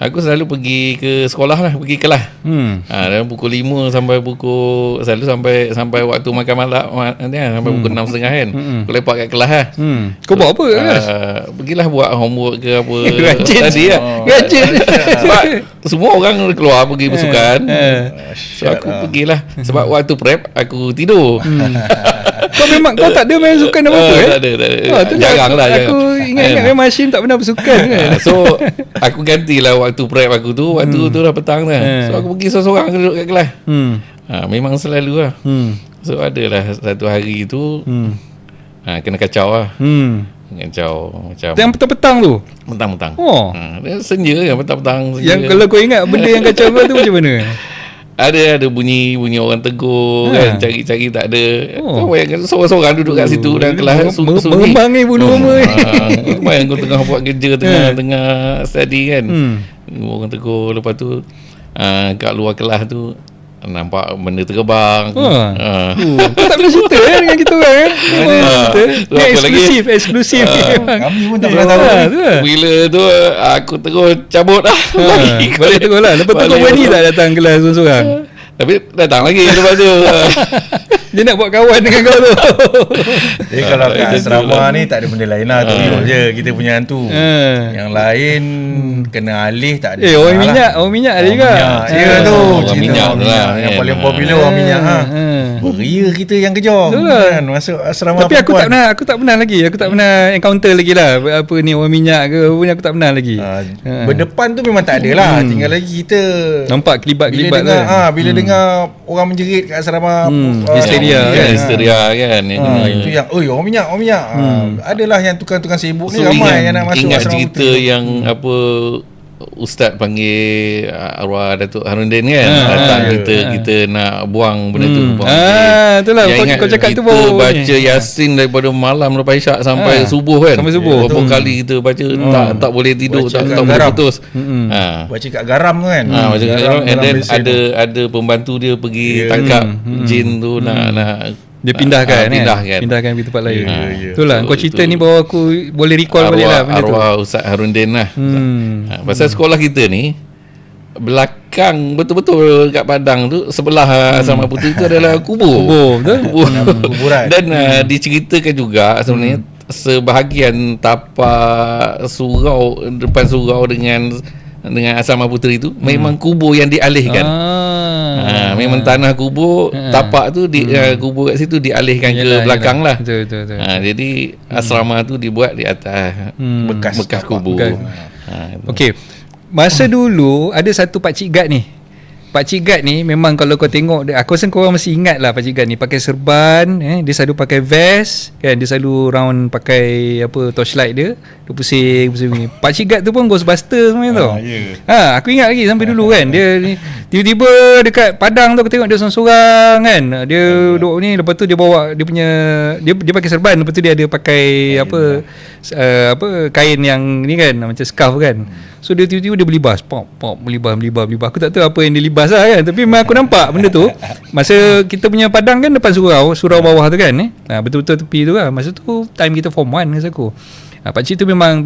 Speaker 3: Aku selalu pergi ke sekolah lah, pergi kelas. Dalam pukul 5 sampai pukul, selalu sampai waktu makan malam sampai pukul 6.30 kan. Aku lepak kat kelas lah.
Speaker 1: Kau buat apa kat kelas?
Speaker 3: Pergilah buat homework ke apa.
Speaker 1: Rajin
Speaker 3: tadi lah.
Speaker 1: Rajin.
Speaker 3: Sebab semua orang keluar pergi bersukan. So aku pergilah. Sebab waktu prep aku tidur.
Speaker 1: Kau tak ada main sukan apa-apa
Speaker 3: Tak ada. Jarang lah.
Speaker 1: Aku ingat memang Hashim tak pernah bersukan kan.
Speaker 3: So aku gantilah waktu prep aku tu. Waktu tu dah petang dah. So aku pergi seorang-seorang duduk kat kelas. Memang selalu lah. So adalah satu hari tu kena kacau lah. Kacau macam
Speaker 1: yang petang-petang tu.
Speaker 3: Petang-petang. Dia senja kan petang-petang.
Speaker 1: Yang kalau kau ingat benda yang kacau kau tu macam mana?
Speaker 3: Ada bunyi orang tegur kan, cari-cari tak ada. Kau bayangkan seorang-seorang duduk kat situ dalam kelas
Speaker 1: merembang ni bulu mama ni.
Speaker 3: Bayang kau tengah buat kerja, tengah study kan. Orang tegur, lepas tu kat luar kelas tu nampak benda terbang.
Speaker 1: Kau tak pernah cerita dengan kita orang eksklusif.
Speaker 2: Kami pun tak pernah tahu.
Speaker 3: Bila tu aku terus cabut lah.
Speaker 1: Balik terus lah. Lepas tu kau berani tak datang kelas seorang-seorang?
Speaker 3: Tapi datang lagi lepas tu.
Speaker 1: Dia nak buat kawan dengan kau tu.
Speaker 2: Jadi kalau kat asrama ni tak ada benda lain lah. Tu je kita punya hantu. Yang lain kena alih tak ada.
Speaker 1: Orang minyak ada juga.
Speaker 2: Ya tu.
Speaker 3: Orang minyak lah.
Speaker 2: Yang paling popular orang minyak. Beria kita yang kejar kan, masuk asrama.
Speaker 1: Tapi aku tak pernah lagi. Aku tak pernah encounter lagi lah. Apa ni orang minyak ke apa ni, aku tak pernah lagi.
Speaker 2: Berdepan tu memang tak ada lah. Tinggal lagi kita
Speaker 1: nampak kelibat-kelibat
Speaker 2: bila dengar orang menjerit kat asrama,
Speaker 3: histeria kan.
Speaker 2: Itu yang orang minyak. Adalah yang tukang-tukang sibuk ni ramai yang nak masuk
Speaker 3: ingat
Speaker 2: asrama
Speaker 3: cerita yang apa Ustaz panggil arwah Datuk Harundin kan, datang kita nak buang benda tu.
Speaker 1: Itulah kau cakap tu baru
Speaker 3: baca Yasin daripada malam lepas Isyak sampai subuh kan.
Speaker 1: Sampai subuh.
Speaker 3: Berapa kali kita baca tak boleh tidur, tak boleh putus.
Speaker 2: Baca kat garam tu kan.
Speaker 3: Baca kat garam, and then ada pembantu dia pergi tangkap jin tu nak
Speaker 1: dia pindahkan pergi tempat lain. Itulah kau cerita ni bawa aku boleh recall balik lah benda tu.
Speaker 3: Arwah Ustaz Harundin lah. Pasal sekolah kita ni belakang betul-betul kat Padang tu, sebelah Asrama Puteri tu adalah kubur
Speaker 2: kuburan.
Speaker 3: Dan diceritakan juga sebenarnya sebahagian tapak surau, depan surau dengan Asrama Puteri tu memang kubur yang dialihkan. Memang tanah kubur tapak tu kubur kat situ dialihkan ke belakang lah.
Speaker 1: Betul.
Speaker 3: Jadi asrama tu dibuat di atas bekas kubur.
Speaker 1: Okey. Masa dulu ada satu pakcik guard ni. Pakcik guard ni memang kalau kau tengok dia, aku rasa korang masih ingat lah pakcik guard ni pakai serban, dia selalu pakai vest kan, dia selalu round pakai torchlight dia pusing ni. Pakcik guard tu pun Ghostbuster sebenarnya tau. Aku ingat lagi sampai dulu kan, dia ni tiba-tiba dekat padang tu aku tengok dia seorang-seorang kan. Dia duduk ni, lepas tu dia bawa dia punya dia pakai serban, lepas tu dia ada pakai kain yang ni kan, macam scarf kan. So dia tiba-tiba dia belibas, belibas. Aku tak tahu apa yang dia libas lah kan, tapi memang aku nampak benda tu masa kita punya padang kan depan surau bawah tu kan, betul-betul tepi tu lah. Masa tu time kita form 1 masa aku. Pakcik tu memang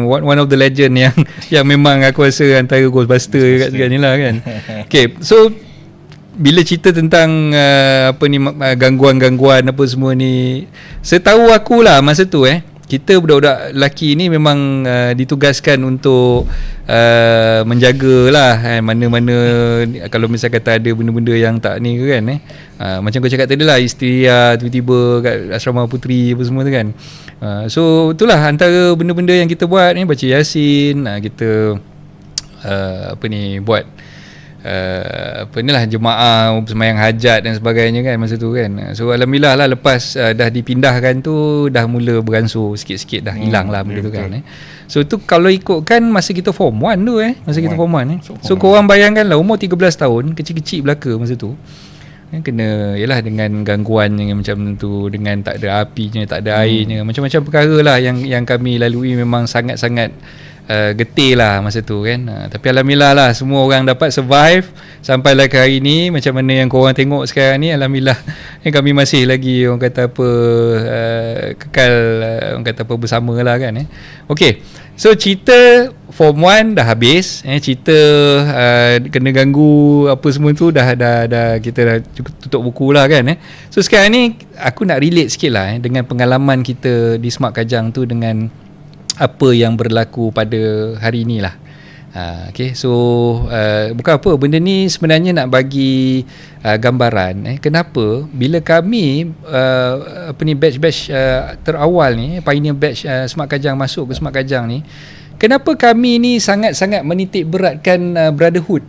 Speaker 1: one of the legend yang memang aku rasa antara Ghostbuster kat sekarang ni lah kan. Okay, so bila cerita tentang gangguan-gangguan apa semua ni, setahu aku lah masa tu kita budak-budak lelaki ni memang ditugaskan untuk menjagalah mana-mana kalau misal kata ada benda-benda yang tak ni ke kan macam kau cakap tadi lah, isteri tiba-tiba kat asrama puteri apa semua tu kan. So itulah antara benda-benda yang kita buat ni, baca Yasin, kita buat jemaah sembahyang hajat dan sebagainya kan masa tu kan. So alhamdulillah lah lepas dah dipindahkan tu dah mula beransur sikit-sikit, dah hilang lah benda tu kan. So tu kalau ikutkan masa kita form 1 tu masa kita form 1 so korang bayangkan lah umur 13 tahun, kecil-kecil belaka masa tu kena yalah dengan gangguan yang macam tu, dengan tak ada apinya, tak ada airnya, macam-macam perkara lah yang kami lalui. Memang sangat-sangat getih lah masa tu kan. Tapi alhamdulillah lah semua orang dapat survive sampailah ke hari ni. Macam mana yang korang tengok sekarang ni, alhamdulillah kami masih lagi orang kata kekal orang kata bersama lah kan. Okay, so cerita form 1 dah habis, cerita kena ganggu apa semua tu dah kita dah tutup buku lah kan. So sekarang ni aku nak relate sikit lah dengan pengalaman kita di Smart Kajang tu dengan apa yang berlaku pada hari ni lah. Okay, so bukan apa, benda ni sebenarnya nak bagi gambaran kenapa bila kami batch-batch terawal ni, pioneer batch Smart Kajang masuk ke Smart Kajang ni, kenapa kami ni sangat-sangat menitik beratkan brotherhood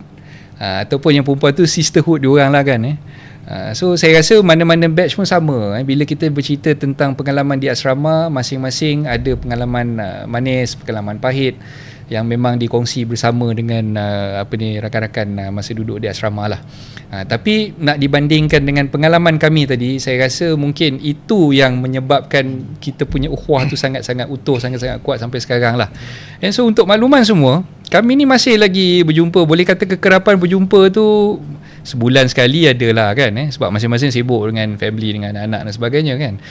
Speaker 1: ataupun yang perempuan tu sisterhood diorang lah kan. So saya rasa mana-mana batch pun sama. Bila kita bercerita tentang pengalaman di asrama, masing-masing ada pengalaman manis, pengalaman pahit yang memang dikongsi bersama dengan rakan-rakan masa duduk di asrama lah. Tapi nak dibandingkan dengan pengalaman kami tadi, saya rasa mungkin itu yang menyebabkan kita punya ukhuwah tu sangat-sangat utuh, sangat-sangat kuat sampai sekarang lah. And so untuk makluman semua, kami ni masih lagi berjumpa. Boleh kata kekerapan berjumpa tu sebulan sekali adalah kan, sebab masing-masing sibuk dengan family, dengan anak dan sebagainya kan.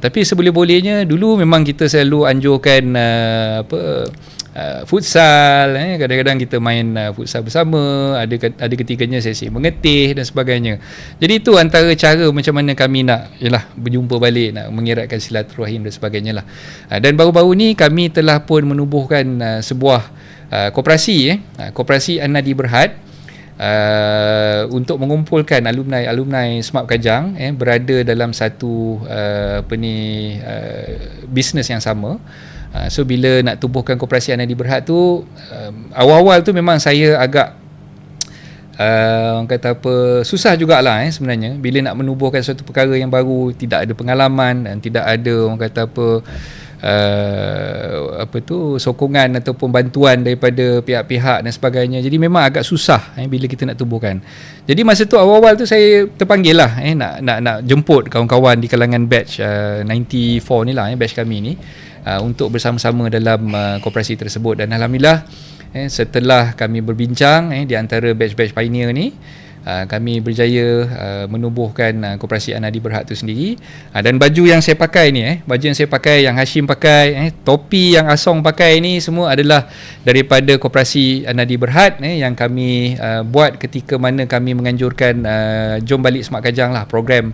Speaker 1: Tapi seboleh-bolehnya dulu memang kita selalu anjurkan futsal, kadang-kadang kita main futsal bersama, ada ketikanya sesi mengetih dan sebagainya. Jadi itu antara cara macam mana kami nak berjumpa balik, nak mengeratkan silaturahim dan sebagainya lah. Dan baru-baru ni kami telah pun menubuhkan sebuah koperasi koperasi An-Nadi Berhad untuk mengumpulkan alumni Smart Kajang berada dalam satu bisnes yang sama. So bila nak tubuhkan koperasi An-Nadi Berhad tu, awal-awal tu memang saya agak orang kata susah jugalah sebenarnya bila nak menubuhkan suatu perkara yang baru, tidak ada pengalaman dan tidak ada orang kata sokongan ataupun bantuan daripada pihak-pihak dan sebagainya. Jadi memang agak susah bila kita nak tubuhkan. Jadi masa tu awal-awal tu saya terpanggil lah nak jemput kawan-kawan di kalangan batch 94 ni lah, batch kami ni, untuk bersama-sama dalam koperasi tersebut. Dan alhamdulillah setelah kami berbincang di antara batch-batch pioneer ni, kami berjaya menubuhkan koperasi An-Nadi Berhad tu sendiri. Dan baju yang saya pakai ni, baju yang saya pakai, yang Hashim pakai, topi yang Asong pakai ni, semua adalah daripada koperasi An-Nadi Berhad yang kami buat ketika mana kami menganjurkan Jom Balik Smart Kajang lah, program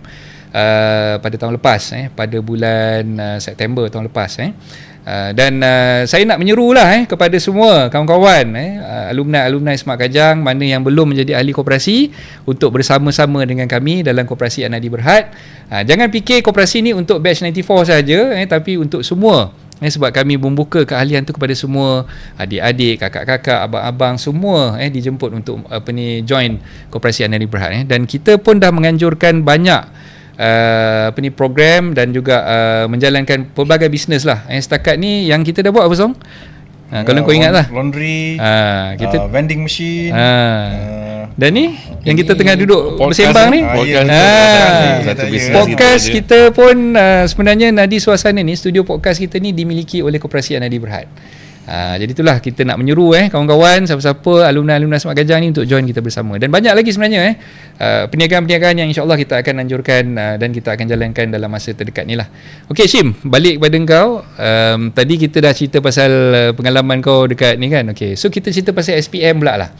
Speaker 1: pada tahun lepas, pada bulan September tahun lepas. Dan saya nak menyerulah kepada semua kawan-kawan alumni Smart Kajang mana yang belum menjadi ahli koperasi untuk bersama-sama dengan kami dalam koperasi Anadi Berhad. Jangan fikir koperasi ni untuk batch 94 saja, tapi untuk semua. Sebab kami membuka keahlian tu kepada semua adik-adik, kakak-kakak, abang-abang semua dijemput untuk join koperasi Anadi Berhad. Dan kita pun dah menganjurkan banyak program dan juga menjalankan pelbagai bisnes lah. Setakat ni yang kita dah buat apa Song? Kalau kau ingat lah,
Speaker 2: laundry, kita vending machine,
Speaker 1: dan ni yang kita tengah duduk bersembang ni, podcast kita pun sebenarnya Nadi Suasana ni, studio podcast kita ni dimiliki oleh Koperasi Anadi Berhad. Jadi itulah kita nak menyeru kawan-kawan, siapa-siapa alumni Smart Kajang ni untuk join kita bersama. Dan banyak lagi sebenarnya perniagaan-perniagaan yang insya-Allah kita akan anjurkan dan kita akan jalankan dalam masa terdekat ni lah. Okey Shim, balik kepada kau. Tadi kita dah cerita pasal pengalaman kau dekat ni kan. Okey, so kita cerita pasal SPM pula lah.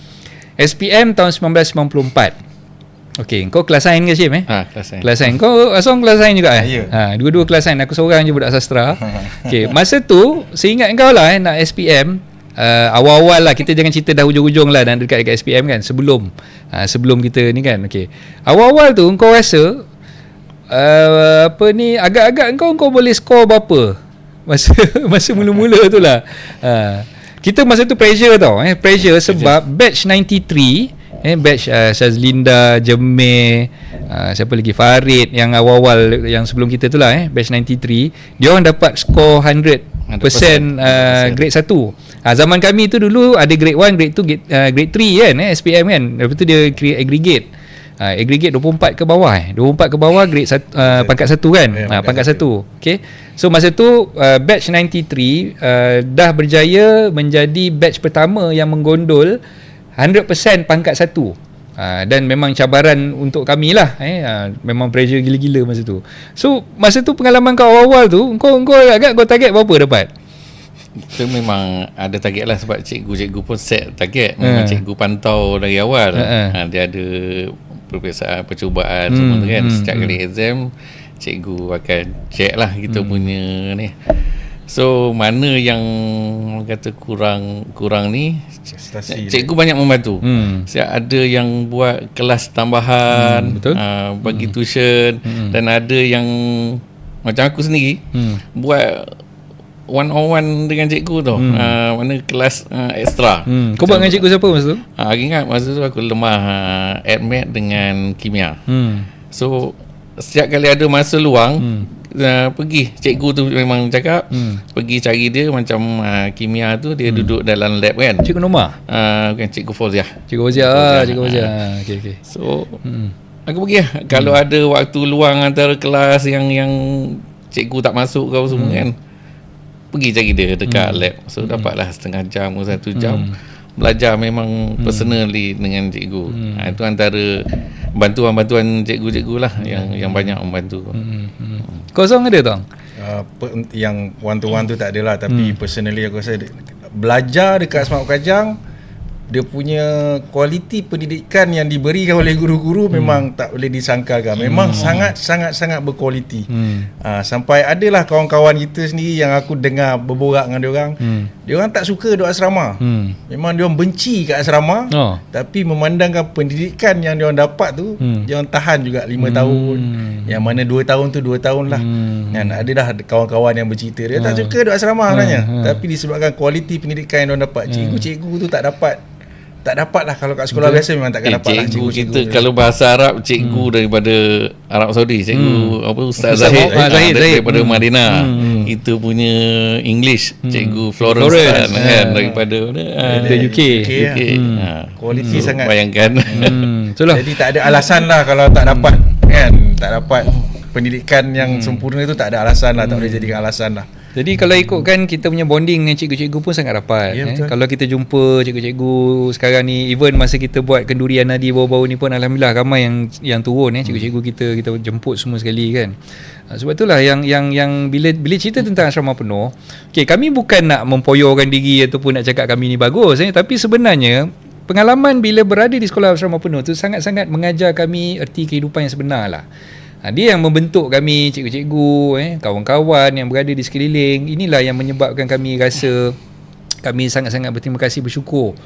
Speaker 1: SPM tahun 1994. Okey, kau kelas sains ke Syim kelas sains. Kau Asong kelas sains juga dua-dua kelas sains. Aku seorang je budak sastra. Okey, masa tu saya ingat kau lah nak SPM. Awal-awal lah, kita jangan cerita dah hujung-hujung lah dan dekat SPM kan, sebelum kita ni kan. Okey, awal-awal tu kau rasa agak-agak kau boleh skor berapa masa mula-mula tu lah. Kita masa tu pressure tau, pressure sebab batch 93, batch Shazlinda, Jemeh, siapa lagi, Farid yang awal-awal yang sebelum kita tu lah, batch 93, dia orang dapat skor 100% grade 1. Zaman kami tu dulu ada grade 1, grade 2, grade 3 kan, SPM kan. Lepas tu dia create aggregate. Aggregate 24 ke bawah 24 ke bawah grade pangkat 1 kan. Pangkat 1. Okey. So masa tu batch 93 dah berjaya menjadi batch pertama yang menggondol 100% pangkat 1. Dan memang cabaran untuk kami lah. Memang pressure gila-gila masa tu. So masa tu pengalaman kau awal-awal tu, kau agak kau target berapa dapat?
Speaker 3: Kita memang ada target lah sebab cikgu pun set target. Memang cikgu pantau dari awal. Dia ada peperiksaan, percubaan semua tu kan. Setiap kali exam cikgu akan check lah kita punya ni. So mana yang kata kurang ni, cikgu banyak membantu. Ada yang buat kelas tambahan, bagi tuition, dan ada yang macam aku sendiri buat one on one dengan cikgu tau. Mana kelas ekstra.
Speaker 1: Kau buat dengan cikgu siapa masa tu?
Speaker 3: Aku ingat masa tu aku lemah admat dengan kimia. So setiap kali ada masa luang, pergi cikgu tu memang cakap pergi cari dia. Macam kimia tu dia duduk dalam lab kan.
Speaker 1: Cikgu Norma?
Speaker 3: Bukan, Cikgu Fauziah.
Speaker 1: Cikgu Fauziah. Okay.
Speaker 3: So aku pergi lah. Kalau ada waktu luang antara kelas yang cikgu tak masuk kau semua kan, pergi cari dia dekat lab. So dapatlah setengah jam ke 1 jam belajar memang personally dengan cikgu. Itu antara bantuan cikgu-cikgu lah yang banyak membantu.
Speaker 1: Kosong ada tau?
Speaker 2: Yang one to one tu tak ada lah. Tapi personally aku rasa belajar dekat Smart Kajang, dia punya kualiti pendidikan yang diberikan oleh guru-guru memang tak boleh disangkalkan. Memang sangat berkualiti. Sampai adalah kawan-kawan kita sendiri yang aku dengar berborak dengan diorang, diorang tak suka duduk asrama. Memang diorang benci kat asrama. Tapi memandangkan pendidikan yang diorang dapat tu, diorang tahan juga 5 tahun. Yang mana 2 tahun tu 2 tahun lah. Dan ada dah kawan-kawan yang bercerita dia tak suka duduk asrama sebenarnya. Tapi disebabkan kualiti pendidikan yang diorang dapat, cikgu-cikgu tu tak dapat lah. Kalau kat sekolah biasa memang takkan dapat lah
Speaker 3: cikgu kita tu. Kalau bahasa Arab, cikgu daripada Arab Saudi, cikgu Ustaz Zahid daripada Madinah. Kita punya English, cikgu Florence kan, daripada
Speaker 1: UK.
Speaker 2: Kualiti sangat.
Speaker 3: Bayangkan.
Speaker 2: Jadi tak ada alasan lah kalau tak dapat kan, tak dapat pendidikan yang sempurna tu, tak ada alasan lah, tak boleh jadikan alasan lah.
Speaker 1: Jadi kalau ikutkan kita punya bonding dengan cikgu-cikgu pun sangat rapat. Kalau kita jumpa cikgu-cikgu sekarang ni, even masa kita buat kendurian Nadi baru-baru ni pun alhamdulillah ramai yang turun cikgu-cikgu kita jemput semua sekali kan. Sebab itulah yang bila cerita tentang asrama penuh, kami bukan nak mempoyorkan diri ataupun nak cakap kami ni bagus, tapi sebenarnya pengalaman bila berada di sekolah asrama penuh tu sangat-sangat mengajar kami erti kehidupan yang sebenar lah. Dia yang membentuk kami, cikgu-cikgu, kawan-kawan yang berada di sekeliling. Inilah yang menyebabkan kami rasa kami sangat-sangat berterima kasih, bersyukur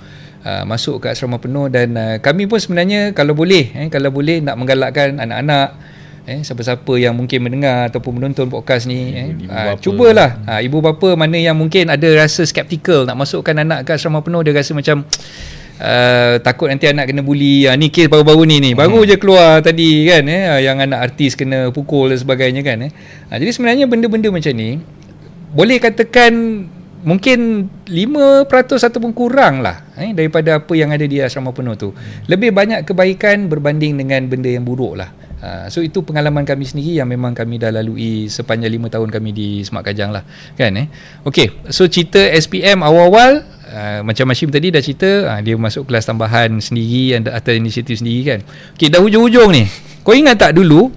Speaker 1: masuk ke asrama penuh. Dan kami pun sebenarnya kalau boleh nak menggalakkan anak-anak, siapa-siapa yang mungkin mendengar ataupun menonton podcast ni, cubalah ibu bapa mana yang mungkin ada rasa skeptikal nak masukkan anak ke asrama penuh. Dia rasa macam takut nanti anak kena bully. Ni kes baru-baru ni baru je keluar tadi kan, yang anak artis kena pukul dan sebagainya kan. Jadi sebenarnya benda-benda macam ni boleh katakan mungkin 5% ataupun kurang lah daripada apa yang ada di asrama penuh tu. Lebih banyak kebaikan berbanding dengan benda yang buruk lah. So itu pengalaman kami sendiri yang memang kami dah lalui sepanjang 5 tahun kami di Smart Kajang lah kan. Okay, so cerita SPM awal-awal, macam Hashim tadi dah cerita, dia masuk kelas tambahan sendiri atas inisiatif sendiri kan. Okay, dah hujung-hujung ni, kau ingat tak dulu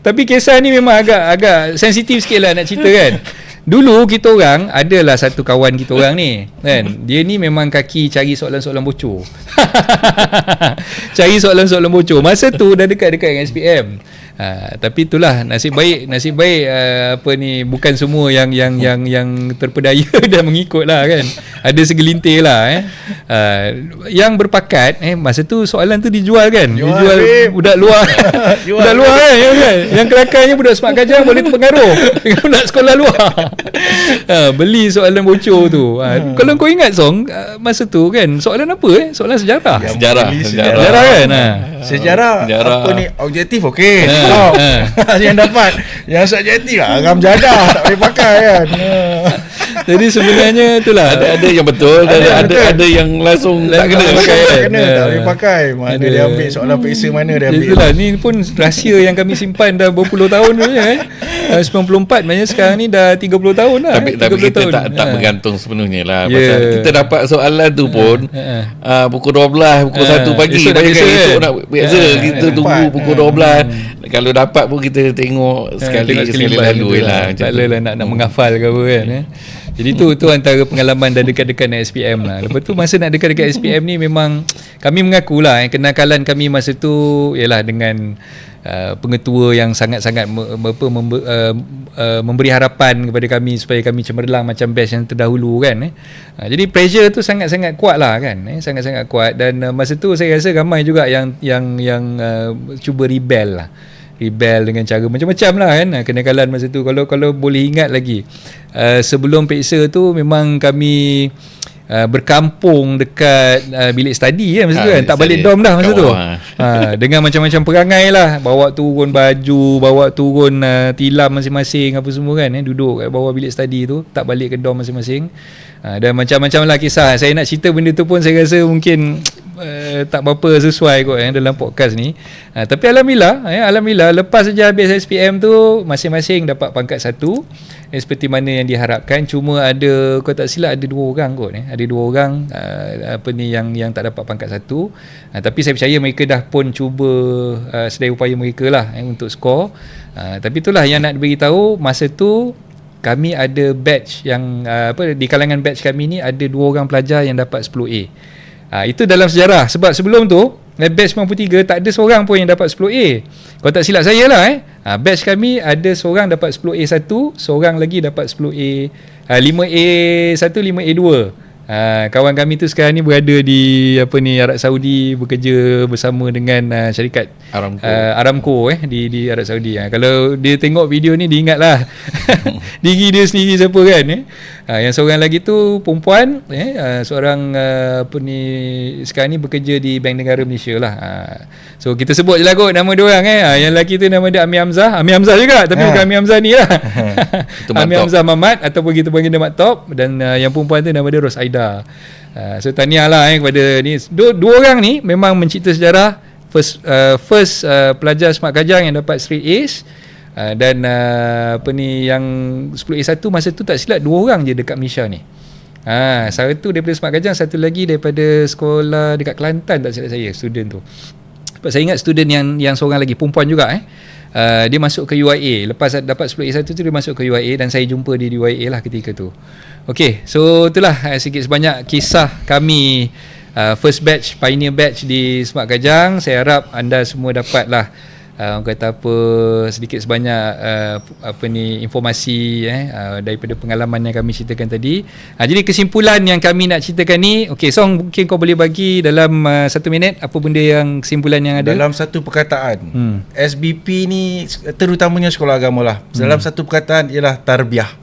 Speaker 1: tapi kisah ni memang agak sensitif sikit lah nak cerita kan. Dulu kita orang adalah satu kawan kita orang ni kan, dia ni memang kaki cari soalan-soalan bocor. Cari soalan-soalan bocor. Masa tu dah dekat-dekat dengan SPM. Tapi itulah nasib baik bukan semua yang terpedaya dan mengikut lah kan. Ada segelintir lah yang berpakat. Masa tu soalan tu dijual kan, dijual budak luar. Budak luar kan, yang kelakarnya budak Smart Kajang boleh terpengaruh dengan budak sekolah luar. Beli soalan bocor tu. Kalau kau ingat Song, masa tu kan soalan apa soalan sejarah. Sejarah kan.
Speaker 2: Sejarah apa ni, objektif okey. Yang dapat yang subjektif agam jadah tak boleh pakai kan.
Speaker 1: Jadi sebenarnya itulah,
Speaker 3: ada yang betul, ada yang langsung tak kena pakai.
Speaker 2: Tak boleh pakai. Mana dia ambil soalan periksa, mana dia ambil.
Speaker 1: Itulah, ni pun rahsia yang kami simpan dah berpuluh tahun sebenarnya 94, maknanya sekarang ni dah 30 tahun lah.
Speaker 3: Tapi kita tak bergantung sepenuhnya lah. Pasal kita dapat soalan tu pun pukul 12, pukul 1 pagi. Esok nak biasa kita tunggu pukul 12. Kalau dapat pun kita tengok sekali lalu lah.
Speaker 1: Tak adalah nak menghafal ke apa kan. Jadi tu antara pengalaman dah dekat-dekat dengan SPM lah. Lepas tu masa nak dekat-dekat SPM ni memang kami mengakulah kenakalan kami masa tu ialah dengan pengetua yang sangat-sangat memberi harapan kepada kami supaya kami cemerlang macam batch yang terdahulu kan. Jadi pressure tu sangat-sangat kuat lah kan, sangat-sangat kuat. Dan masa tu saya rasa ramai juga yang cuba rebel dengan cara macam-macam lah kan. Kenakalan masa tu kalau boleh ingat lagi, sebelum peksa tu memang kami berkampung dekat bilik study kan masa tu kan, tak balik dorm dah masa tu. Dengan macam-macam perangai lah, bawa turun baju, bawa turun tilam masing-masing apa semua kan, duduk kat bawah bilik study tu, tak balik ke dorm masing-masing. Dan macam-macam lah kisah. Saya nak cerita benda tu pun saya rasa mungkin tak berapa sesuai kot dalam podcast ni. Tapi Alhamdulillah lepas saja habis SPM tu, masing-masing dapat pangkat 1 seperti mana yang diharapkan. Cuma ada, kau tak silap, ada 2 orang kot ada 2 orang yang tak dapat pangkat 1. Tapi saya percaya mereka dah pun cuba sedaya upaya mereka lah untuk skor. Tapi itulah yang nak beritahu, masa tu kami ada batch yang di kalangan batch kami ni ada 2 orang pelajar yang dapat 10A. Itu dalam sejarah, sebab sebelum tu batch 93 tak ada seorang pun yang dapat 10A. Kalau tak silap saya lah batch kami ada seorang dapat 10A1, seorang lagi dapat 10A 5A1, 5A2. Kawan kami tu sekarang ni berada di Arab Saudi, bekerja bersama dengan syarikat Aramco di Arab Saudi. Kalau dia tengok video ni dia ingatlah diri dia sendiri siapa kan. Yang seorang lagi tu perempuan, seorang sekarang ni bekerja di Bank Negara Malaysia lah. So kita sebut je lah kot nama dia orang. Yang lelaki tu nama dia Ami Hamzah juga, tapi bukan Ami Hamzah ni lah. Ami Hamzah Mamat ataupun kita panggil dia Mat Top. Dan yang perempuan tu nama dia Ros Aida. So tahniah lah kepada ni dua orang ni, memang mencipta sejarah. First pelajar Smart Kajang yang dapat straight A's. Dan yang 10A1 masa tu tak silap 2 orang je dekat Malaysia ni. Satu daripada Smart Kajang, satu lagi daripada sekolah dekat Kelantan tak silap saya, student tu. Sebab saya ingat student yang seorang lagi perempuan juga dia masuk ke UIA. Lepas dapat 10A1 tu dia masuk ke UIA dan saya jumpa dia di UIA lah ketika tu. Okay, so itulah sikit sebanyak kisah kami first batch, pioneer batch di Smart Kajang. Saya harap anda semua dapatlah orang kata apa, sedikit sebanyak informasi daripada pengalaman yang kami ceritakan tadi. Jadi kesimpulan yang kami nak ceritakan ni, okey Song, mungkin kau boleh bagi dalam 1 minit apa benda yang kesimpulan yang ada
Speaker 2: dalam satu perkataan. SBP ni terutamanya sekolah agama lah. Dalam satu perkataan ialah tarbiyah.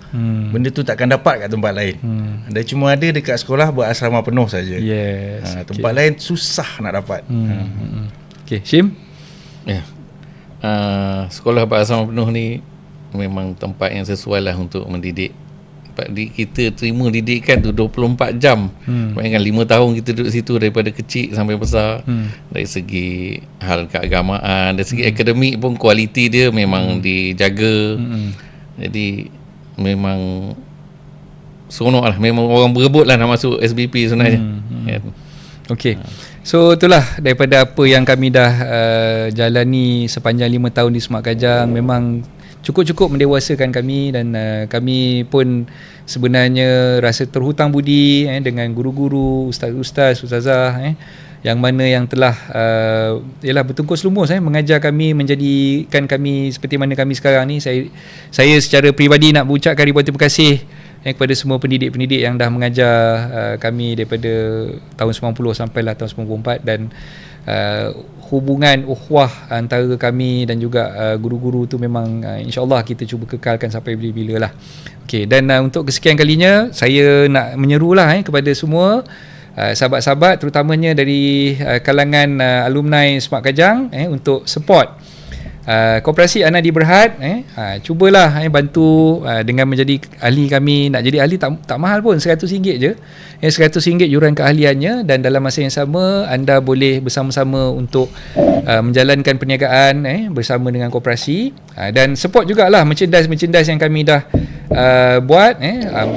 Speaker 2: Benda tu takkan dapat kat tempat lain. Dia cuma ada dekat sekolah berasrama penuh saja.
Speaker 1: Yes.
Speaker 2: Tempat lain susah nak dapat.
Speaker 1: Okey, Syim?
Speaker 3: Ya. Sekolah berasrama penuh ni memang tempat yang sesuai lah untuk mendidik. Kita terima didikan tu 24 jam. Bayangkan 5 tahun kita duduk situ daripada kecil sampai besar. Dari segi hal keagamaan, dari segi akademik pun kualiti dia memang dijaga. Jadi memang seronok lah. Memang orang berebut lah nak masuk SBP sebenarnya.
Speaker 1: Okey. So itulah daripada apa yang kami dah jalani sepanjang 5 tahun di Semak Kajang, memang cukup-cukup mendewasakan kami, dan kami pun sebenarnya rasa terhutang budi dengan guru-guru, ustaz-ustaz, ustazah yang mana yang telah ialah bertungkus lumus mengajar kami, menjadikan kami seperti mana kami sekarang ni. Saya secara peribadi nak mengucapkan ribuan terima kasih kepada semua pendidik-pendidik yang dah mengajar kami daripada tahun 90 sampailah tahun 94, dan hubungan ukhuwah antara kami dan juga guru-guru tu memang insya-Allah kita cuba kekalkan sampai bila-bila lah. Okey, dan untuk kesekian kalinya saya nak menyerulah kepada semua sahabat-sahabat, terutamanya dari kalangan alumni Semak Kajang untuk support Koperasi Anadi Berhad. Cubalah bantu dengan menjadi ahli kami. Nak jadi ahli tak mahal pun, RM100 je. RM100 yuran keahliannya, dan dalam masa yang sama anda boleh bersama-sama untuk menjalankan perniagaan bersama dengan koperasi, dan support jugalah merchandise yang kami dah buat.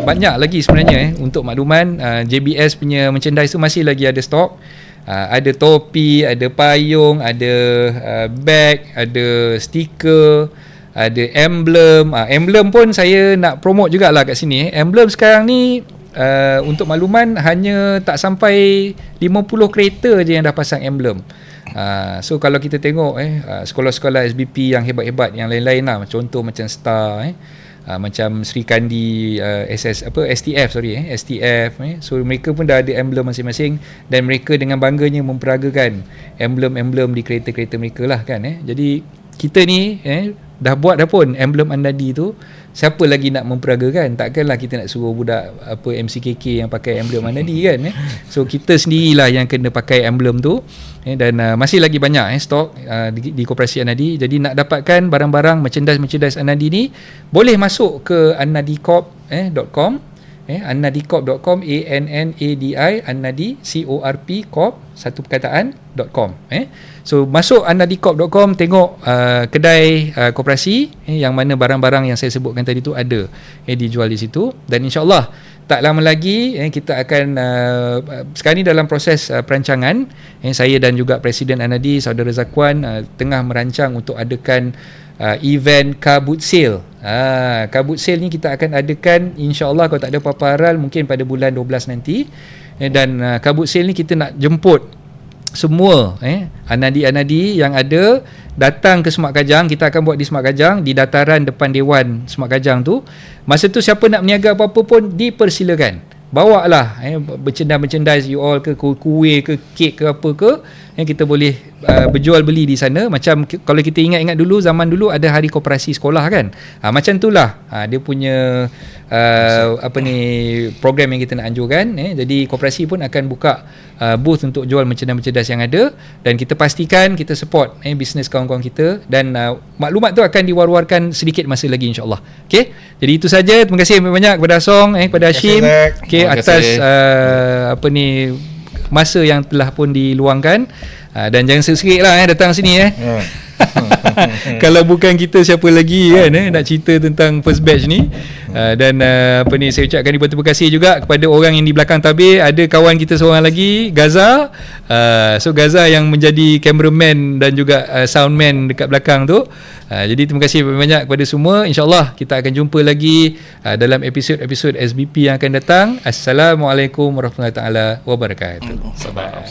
Speaker 1: Banyak lagi sebenarnya untuk makluman. JBS punya merchandise tu masih lagi ada stok. Ada topi, ada payung, ada bag, ada stiker, ada emblem. Emblem pun saya nak promote jugalah kat sini. Emblem sekarang ni untuk makluman hanya tak sampai 50 kereta je yang dah pasang emblem. So kalau kita tengok sekolah-sekolah SBP yang hebat-hebat yang lain-lain lah, contoh macam Star, macam Sri Kandi, STF. So mereka pun dah ada emblem masing-masing, dan mereka dengan bangganya memperagakan emblem-emblem di kereta-kereta mereka lah kan. Jadi kita ni dah buat dah pun emblem Anadi tu, siapa lagi nak memperagakan? Takkanlah kita nak suruh budak MCKK yang pakai emblem Anadi kan. So kita sendirilah yang kena pakai emblem tu. Dan masih lagi banyak stok di Koperasi Anadi. Jadi nak dapatkan barang-barang merchandise Anadi ni, boleh masuk ke annadicorp.com, annadicorp.com, ANNADI, Annadi CORP Corp, satu perkataan.com. So masuk annadicorp.com, tengok kedai koperasi yang mana barang-barang yang saya sebutkan tadi tu ada dijual di situ. Dan insya-Allah tak lama lagi kita akan sekarang ni dalam proses perancangan. Saya dan juga Presiden Anadi, Saudara Zakwan, tengah merancang untuk adakan event car boot sale. Car boot sale ni kita akan adakan insya-Allah kalau tak ada apa-apa haral mungkin pada bulan 12 nanti. Dan car boot sale ni kita nak jemput semua Anadi-Anadi yang ada datang ke Semak Kajang. Kita akan buat di Semak Kajang, di dataran depan Dewan Semak Kajang tu. Masa tu siapa nak berniaga apa-apa pun dipersilakan. Bawa lah merchandise you all ke, kuih ke, kek ke apa ke, kita boleh berjual beli di sana. Macam kalau kita ingat dulu, zaman dulu ada hari koperasi sekolah kan, macam itulah dia punya program yang kita nak anjurkan. Jadi koperasi pun akan buka booth untuk jual merchandise yang ada, dan kita pastikan kita support bisnes kawan-kawan kita, dan maklumat tu akan diwar-warkan sedikit masa lagi insya-Allah. Okey, jadi itu saja. Terima kasih banyak kepada Song, kepada Hashim, atas masa yang telah pun diluangkan. Dan jangan serik-serik lah datang sini kalau bukan kita siapa lagi kan nak cerita tentang first batch ni. Dan saya ucapkan terima kasih juga kepada orang yang di belakang tabir. Ada kawan kita seorang lagi, Gaza. So Gaza yang menjadi cameraman dan juga soundman dekat belakang tu. Jadi terima kasih banyak kepada semua. InsyaAllah kita akan jumpa lagi dalam episod-episod SBP yang akan datang. Assalamualaikum warahmatullahi wabarakatuh.
Speaker 3: Sabar.